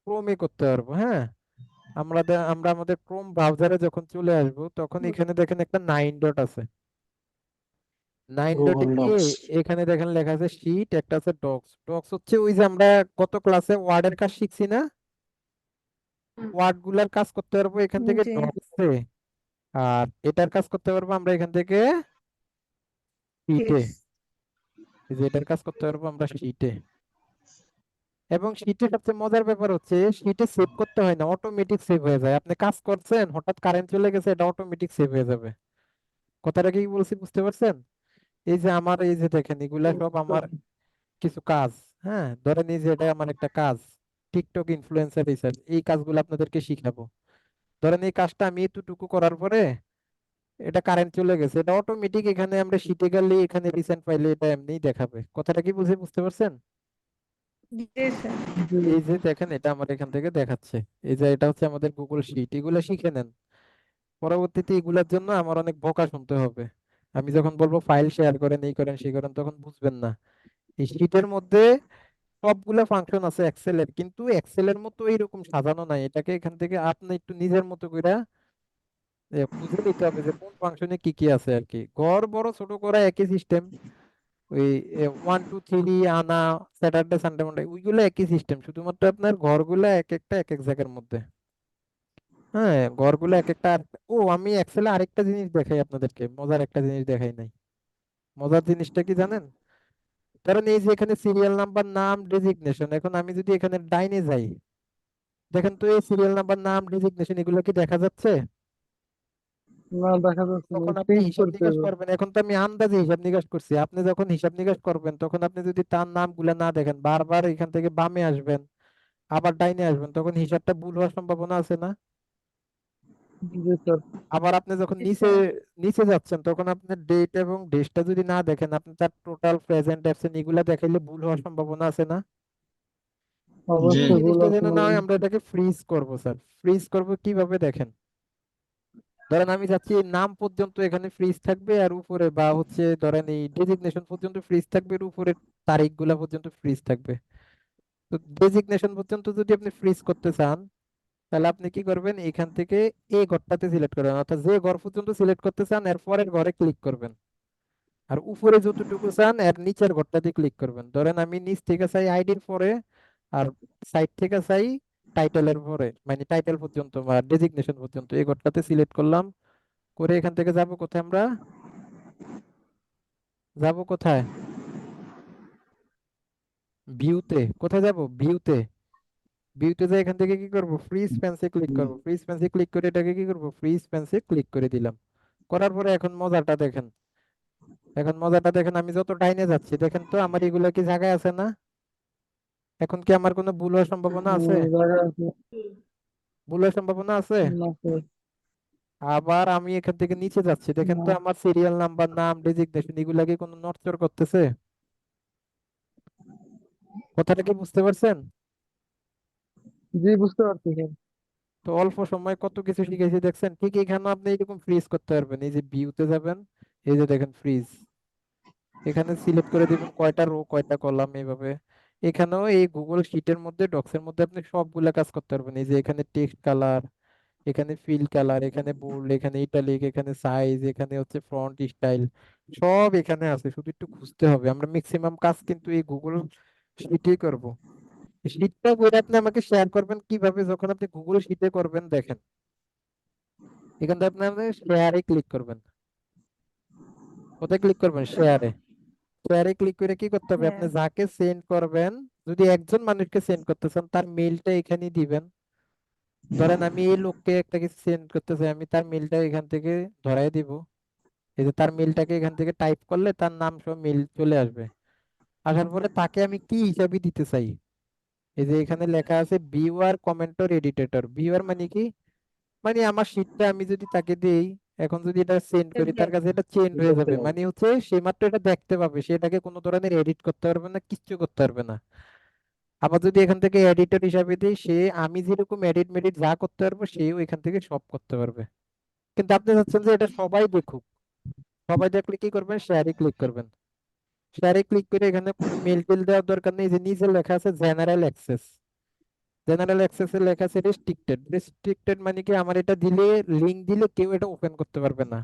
ক্রোমে করতে পারবো। হ্যাঁ, আমরা আমাদের ক্রোম ব্রাউজারে যখন চলে আসবো তখন এখানে দেখেন একটা 9 ডট আছে। 9 ডটে গুগল গিয়ে ডক্স। এখানে দেখেন লেখা আছে শিট, একটা আছে ডক্স। ডক্স হচ্ছে ওই যে আমরা গত ক্লাসে ওয়ার্ডের কাজ শিখছি না, ওয়ার্ড গুলার কাজ করতে পারবো এখান থেকে জি ডক্সে। আর এটার কাজ করতে পারবো আমরা এখান থেকে শিটে। টিপস। এই যে এটার কাজ করতে পারবো আমরা শিটে। এবং শিটে সবচেয়ে মজার ব্যাপার হচ্ছে শিটে সেভ করতে হয় না, অটোমেটিক সেভ হয়ে যায়। আপনি কাজ করছেন, হঠাৎ কারেন্ট চলে গেছে, এটা অটোমেটিক সেভ হয়ে যাবে। কথাটা কি বলছি বুঝতে পারছেন? এই যে আমার এই যে দেখেন এগুলা সব আমার কিছু কাজ। হ্যাঁ, ধরেন এই যে এটা আমার একটা কাজ, টিকটক ইনফ্লুয়েন্সার রিসার্চ, এই কাজগুলো আপনাদেরকে শিখাবো। ধরেন এই কাজটা আমি এতটুকু করার পরে এটা কারেন্ট চলে গেছে, এটা অটোমেটিক এখানে আমরা শিটে গেলে এখানে রিসেন্ট ফাইলে এটা এমনিই দেখাবে। কথাটা কি বুঝতে পারছেন? জি স্যার। জি এই যে দেখেন এটা আমার এখান থেকে দেখাচ্ছে। এই যে এটা হচ্ছে আমাদের গুগল শিট, এগুলা শিখে নেন। পরবর্তীতে এগুলার জন্য আমার অনেক বকা শুনতে হবে। আমি যখন বলবো ফাইল শেয়ার করেন, এই করেন সেই করেন, তখন বুঝবেন না। এই শিটের মধ্যে সবগুলা ফাংশন আছে এক্সেলের, কিন্তু এক্সেলের মতো এইরকম সাজানো নাই। এটাকে এখান থেকে আপনি একটু নিজের মতো করে খুঁজে নিতে হবে যে কোন ফাংশনে কি কি আছে আর কি। ঘর বড় ছোট করা একই সিস্টেম। ওই 1 2 3 আনা, স্যাটারডে সানডে মানডে ওইগুলো একই সিস্টেম, শুধুমাত্র আপনার ঘরগুলা এক একটা এক এক জায়গার মধ্যে। হ্যাঁ, ঘরগুলো এক একটা ও আমি এক্সেলে আরেকটা জিনিস দেখাই আপনাদেরকে, মজার একটা জিনিস দেখাই নাই। মজার জিনিসটা কি জানেন? কারণ এই যে এখানে সিরিয়াল নাম্বার, নাম, ডেজিগনেশন, এখন আমি যদি এখানে ডাইনে যাই, দেখেন তো এই সিরিয়াল নাম্বার, নাম, ডেজিগনেশন এগুলো কি দেখা যাচ্ছে? না, দেখা যাচ্ছে না, তখন আপনি প্রিন্ট হিসাব করতে নিকাশ হবে। করবেন, এখন তো আমি আন্দাজে হিসাব নিকাশ করছি। আপনি যখন হিসাব নিকাশ করবেন তখন আপনি যদি তার নামগুলো না দেখেন, বারবার এখান থেকে বামে আসবেন আবার ডাইনে আসবেন, তখন হিসাবটা ভুল হওয়ার সম্ভাবনা আছে না? জি স্যার। আবার আপনি যখন জি নিচে স্যার। নিচে যাচ্ছেন তখন আপনি ডেট এবং ডেটটা যদি না দেখেন, আপনি তার টোটাল, প্রেজেন্ট, অ্যাবসেন্ট এগুলা দেখাইলে ভুল হওয়ার সম্ভাবনা আছে না? জি এই অবশ্যই ভুল জিনিসটা আছে যেন না। না হয়, আমরা এটাকে ফ্রিজ করব স্যার। ফ্রিজ করব কিভাবে দেখেন? ধরেন আমি যাচ্ছি এই নাম পর্যন্ত এখানে ফ্রিজ থাকবে, আর উপরে বা হচ্ছে ধরেন এই ডেজিগনেশন পর্যন্ত ফ্রিজ থাকবে, এর উপরে তারিখগুলা পর্যন্ত ফ্রিজ থাকবে। তো ডেজিগনেশন পর্যন্ত যদি আপনি ফ্রিজ করতে চান, তাহলে আপনি কি করবেন, এখান থেকে এই ঘরটাতে সিলেক্ট করবেন, অর্থাৎ যে ঘর পর্যন্ত সিলেক্ট করতে চান এর পরের ঘরে ক্লিক করবেন। আর উপরে যতটুকু চান এর নিচের ঘরটাতে ক্লিক করবেন। ধরেন আমি নিচ থেকে চাই আইডির পরে, আর সাইড থেকে চাই টাইটেলের পরে, মানে টাইটেল পর্যন্ত বা ডেজিগনেশন পর্যন্ত, এই ঘরটাতে সিলেক্ট করলাম। করে এখান থেকে যাব কোথায়, আমরা যাব কোথায়? ভিউতে। কোথায় যাব? ভিউতে। ভিউতে যাই, এখান থেকে কি করব, ফ্রি স্পেন্সে ক্লিক করব। ফ্রি স্পেন্সে ক্লিক করে এটাকে কি করব, ফ্রি স্পেন্সে ক্লিক করে দিলাম। করার পরে এখন মজাটা দেখেন। এখন মজাটা দেখেন, আমি যত ডাইনে যাচ্ছি দেখেন তো আমার এগুলো কি জায়গায় আছে না? এখন কি আমার কোনো ভুল হওয়ার সম্ভাবনা আছে? জায়গা আছে। ভুল হওয়ার সম্ভাবনা আছে? না স্যার। আবার আমি এখান থেকে নিচে যাচ্ছি, দেখেন তো না। আমার সিরিয়াল নাম্বার, নাম, ডেজিগনেশন এগুলা কি কোনো নড়চড় করতেছে? কথাটা কি বুঝতে পারছেন? জি, বুঝতে পারছি স্যার। তো অল্প সময় কত কিছু শিখেছি দেখছেন। ঠিক এখানে আপনি এরকম ফ্রিজ করতে পারবেন। এই যে ভিউতে যাবেন, এই যে দেখেন ফ্রিজ, এখানে সিলেক্ট করে দিবেন কয়টা রো কয়টা কলাম এইভাবে। এখানেও এই গুগল শিটের মধ্যে, ডক্সের মধ্যে আপনি সবগুলা কাজ করতে পারবেন। এই যে এখানে টেক্সট কালার, এখানে ফিল কালার, এখানে বোল্ড, এখানে ইটালিক, এখানে সাইজ, এখানে হচ্ছে ফন্ট স্টাইল, সব এখানে আছে। শুধু একটু খুঁজতে হবে। আমরা ম্যাক্সিমাম কাজ কিন্তু এই গুগল শিটেই করব। শিটটা করে আপনি আমাকে শেয়ার করবেন কিভাবে, যখন আপনি গুগল শিটে করবেন দেখেন, এখান থেকে আপনি শেয়ারে ক্লিক করবেন। কোথায় ক্লিক করবেন? শেয়ারে। শেয়ারে ক্লিক করে কি করতে হবে, আপনি হ্যাঁ। যাকে সেন্ড করবেন, যদি একজন মানুষকে সেন্ড করতে চান তার মেইলটা এখানেই দিবেন। ধরেন আমি এই লোককে একটা কিছু সেন্ড করতে চাই, আমি তার মেইলটা এখান থেকে ধরাই দিব। এই যে তার মেইলটাকে এখান থেকে টাইপ করলে তার নাম সহ মেইল চলে আসবে। আসার পরে তাকে আমি কি হিসাবে দিতে চাই, এই যে এখানে লেখা আছে ভিউয়ার, কমেন্টর, এডিটর। ভিউয়ার মানে কি, মানে আমার শীটটা আমি যদি তাকে দেই, এখন যদি এটা সেন্ড করি তার দেখ কাছে এটা চেঞ্জ হয়ে যাবে, মানে হচ্ছে সে মাত্র এটা দেখতে পাবে, সেটাকে কোনো ধরনের এডিট করতে পারবে না, কিচ্ছু করতে পারবে না। আবার যদি এখান থেকে এডিটর হিসাবে দিই, সে আমি যেরকম এডিট মেডিট যা করতে পারবো সেও এখান থেকে সব করতে পারবে। কিন্তু আপনি চাচ্ছেন যে এটা সবাই দেখুক, সবাই দেখলে কি করবেন, শেয়ারে ক্লিক করবেন। শেয়ারে ক্লিক করে এখানে কোনো মেল টেল দেওয়ার দরকার নেই, যে নিচে লেখা আছে জেনারেল অ্যাক্সেস। জেনারেল অ্যাক্সেসে লেখা আছে রেস্ট্রিক্টেড। রেস্ট্রিক্টেড মানে কি, আমার এটা দিলে, লিংক দিলে কেউ এটা ওপেন করতে পারবে না।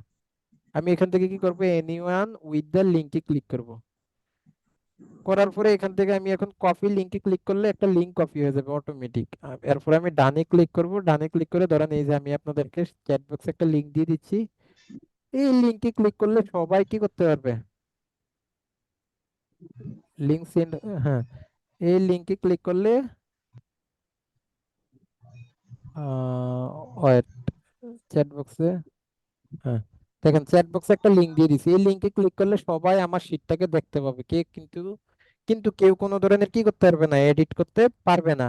আমি এখান থেকে কি করবো, এনিওয়ান উইথ দ্য লিঙ্কে ক্লিক করব। করার পরে এখান থেকে আমি এখন কপি লিঙ্কে ক্লিক করলে একটা লিঙ্ক কপি হয়ে যাবে অটোমেটিক। এরপরে আমি ডানে ক্লিক করব, ডানে ক্লিক করে ধরেন এই যে আমি আপনাদেরকে চ্যাট বক্সে একটা লিঙ্ক দিয়ে দিচ্ছি, এই লিঙ্কে ক্লিক করলে সবাই কি করতে পারবে, লিঙ্ক সেন্ড, হ্যাঁ, এই লিঙ্কে ক্লিক করলে ওয়েট, চ্যাট বক্সে, হ্যাঁ, দেখেন চ্যাট বক্সে একটা লিঙ্ক দিয়ে দিছি, এই লিঙ্কে ক্লিক করলে সবাই আমার শিটটাকে দেখতে পাবে। কে কিন্তু, কিন্তু কেউ কোনো ধরনের কি করতে পারবে না, এডিট করতে পারবে না।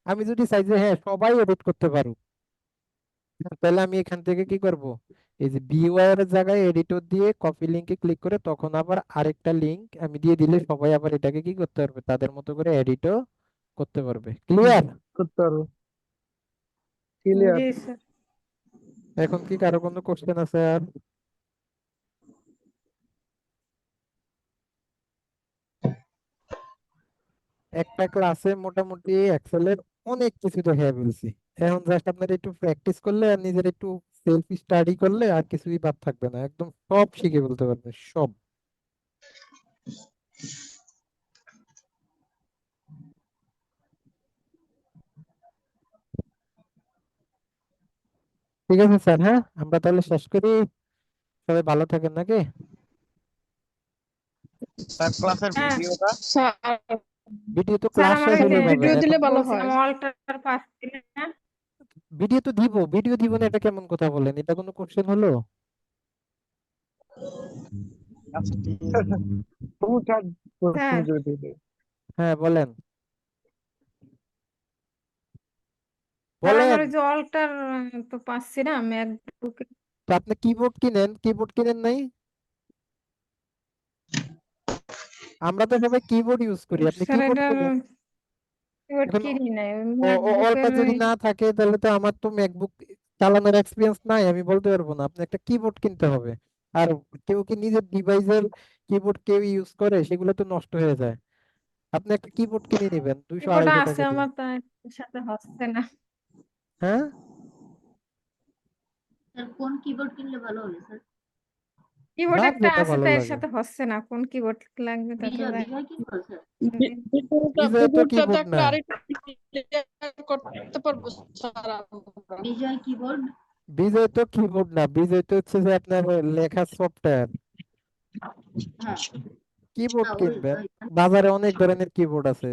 আমি যদি চাই যে হ্যাঁ সবাই এডিট করতে পারুক, তাহলে আমি এখান থেকে কি করব, এই যে ভিউয়ার এর জায়গায় এডিটর দিয়ে কপি লিঙ্কে ক্লিক করে তখন আবার আরেকটা লিঙ্ক আমি দিয়ে দিলে সবাই আবার এটাকে কি করতে পারবে, তাদের মতো করে এডিটও করতে পারবে। ক্লিয়ার? করতে পারবো। ক্লিয়ার। জি স্যার। এখন কি কারো কোনো কোশ্চেন আছে আর? একটা ক্লাসে মোটামুটি এক্সেলের অনেক কিছু দেখাই বলছি। এখন জাস্ট আপনারা একটু প্র্যাকটিস করলে আর নিজের একটু সেলফ স্টাডি করলে আর কিছুই বাদ থাকবে না, একদম সব শিখে বলতে পারবেন সব। ঠিক আছে স্যার, হ্যাঁ আমরা তাহলে শেষ করি। সবাই ভালো থাকেন নাকি? স্যার ক্লাসের হ্যাঁ ভিডিওটা স্যার ভিডিও তো স্যার ক্লাস আমার শেষ ওই যে হলে পাবেন ভিডিও এখন। দিলে ভালো হয়। বলছিলাম অল্টার পাচ্ছি না। ভিডিও তো দিব, ভিডিও দিব না এটা কেমন কথা বলেন, এটা কোনো কোশ্চেন হলো? আচ্ছা ঠিক আছে। তবু চ্যাট কোশ্চেন স্যার করে দিতে। হ্যাঁ বলেন, স্যার আমার বলেন। ওই যে অল্টার তো পাচ্ছি না ম্যাকবুকে। তো আপনি কিবোর্ড কিনেন, কিবোর্ড কিনেন নাই? আমরা তো সবাই কিবোর্ড ইউজ করি, আপনি স্যার কিবোর্ড এটার কিনেন। কিবোর্ড এখন কিনি নাই অল্টার ম্যাকবুকের যদি না থাকে তাহলে তো আমার তো ম্যাকবুক চালানোর এক্সপিরিয়েন্স নাই, আমি বলতে পারবো না। আপনি একটা কিবোর্ড কিনতে হবে। আর কেউ কি নিজের ডিভাইসের কিবোর্ড কেউ ইউজ করে, সেগুলো তো নষ্ট হয়ে যায়। আপনি একটা কিবোর্ড কিনে নেবেন 200 কিবোর্ড 250 আছে টাকা দিয়ে। আমার, তার সাথে হচ্ছে না। হ্যাঁ, স্যার কোন কিবোর্ড কিনলে ভালো হবে স্যার? কিবোর্ড যার একটা যেটা আছে ভালো তো এর লাগে। সাথে হচ্ছে না, কোন কিবোর্ড লাগবে তা তো বিজয় কিনবো স্যার? বিজয় তো ভিডিওটা কিবোর্ড দেখলে না, আরেকটু ক্লিয়ার করতে পারবো স্যার আমরা। বিজয় কিবোর্ড। বিজয় তো কিবোর্ড না, বিজয় তো হচ্ছে যে আপনার লেখার সফটওয়্যার। হ্যাঁ কিবোর্ড হ্যাঁ ওই কিনবেন, ওই বাজারে অনেক ধরনের কিবোর্ড আছে,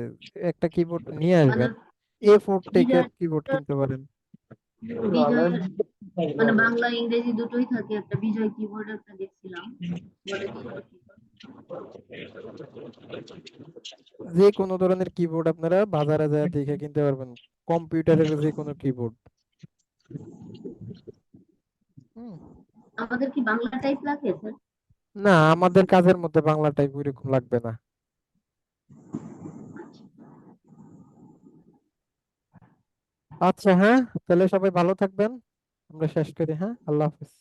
একটা কিবোর্ড নিয়ে মানে আসবেন। A4 টেকের বিজয় কিবোর্ড কিনতে পারেন। বিজয় মানে বাংলা ইংরেজি দুটোই থাকে, একটা বিজয় কিবোর্ড একটা দেখছিলাম, বলে কিবোর্ড। যে কোনো ধরনের কিবোর্ড আপনারা বাজারে যায় দেখে কিনতে পারবেন, কম্পিউটারের যে কোনো কিবোর্ড। আমাদের কি বাংলা টাইপ লাগে স্যার? না, আমাদের কাজের মধ্যে বাংলা টাইপ ওইরকম লাগবে না। আচ্ছা হ্যাঁ, তাহলে সবাই ভালো থাকবেন, আমরা শেষ করি, হ্যাঁ, আল্লাহ হাফেজ।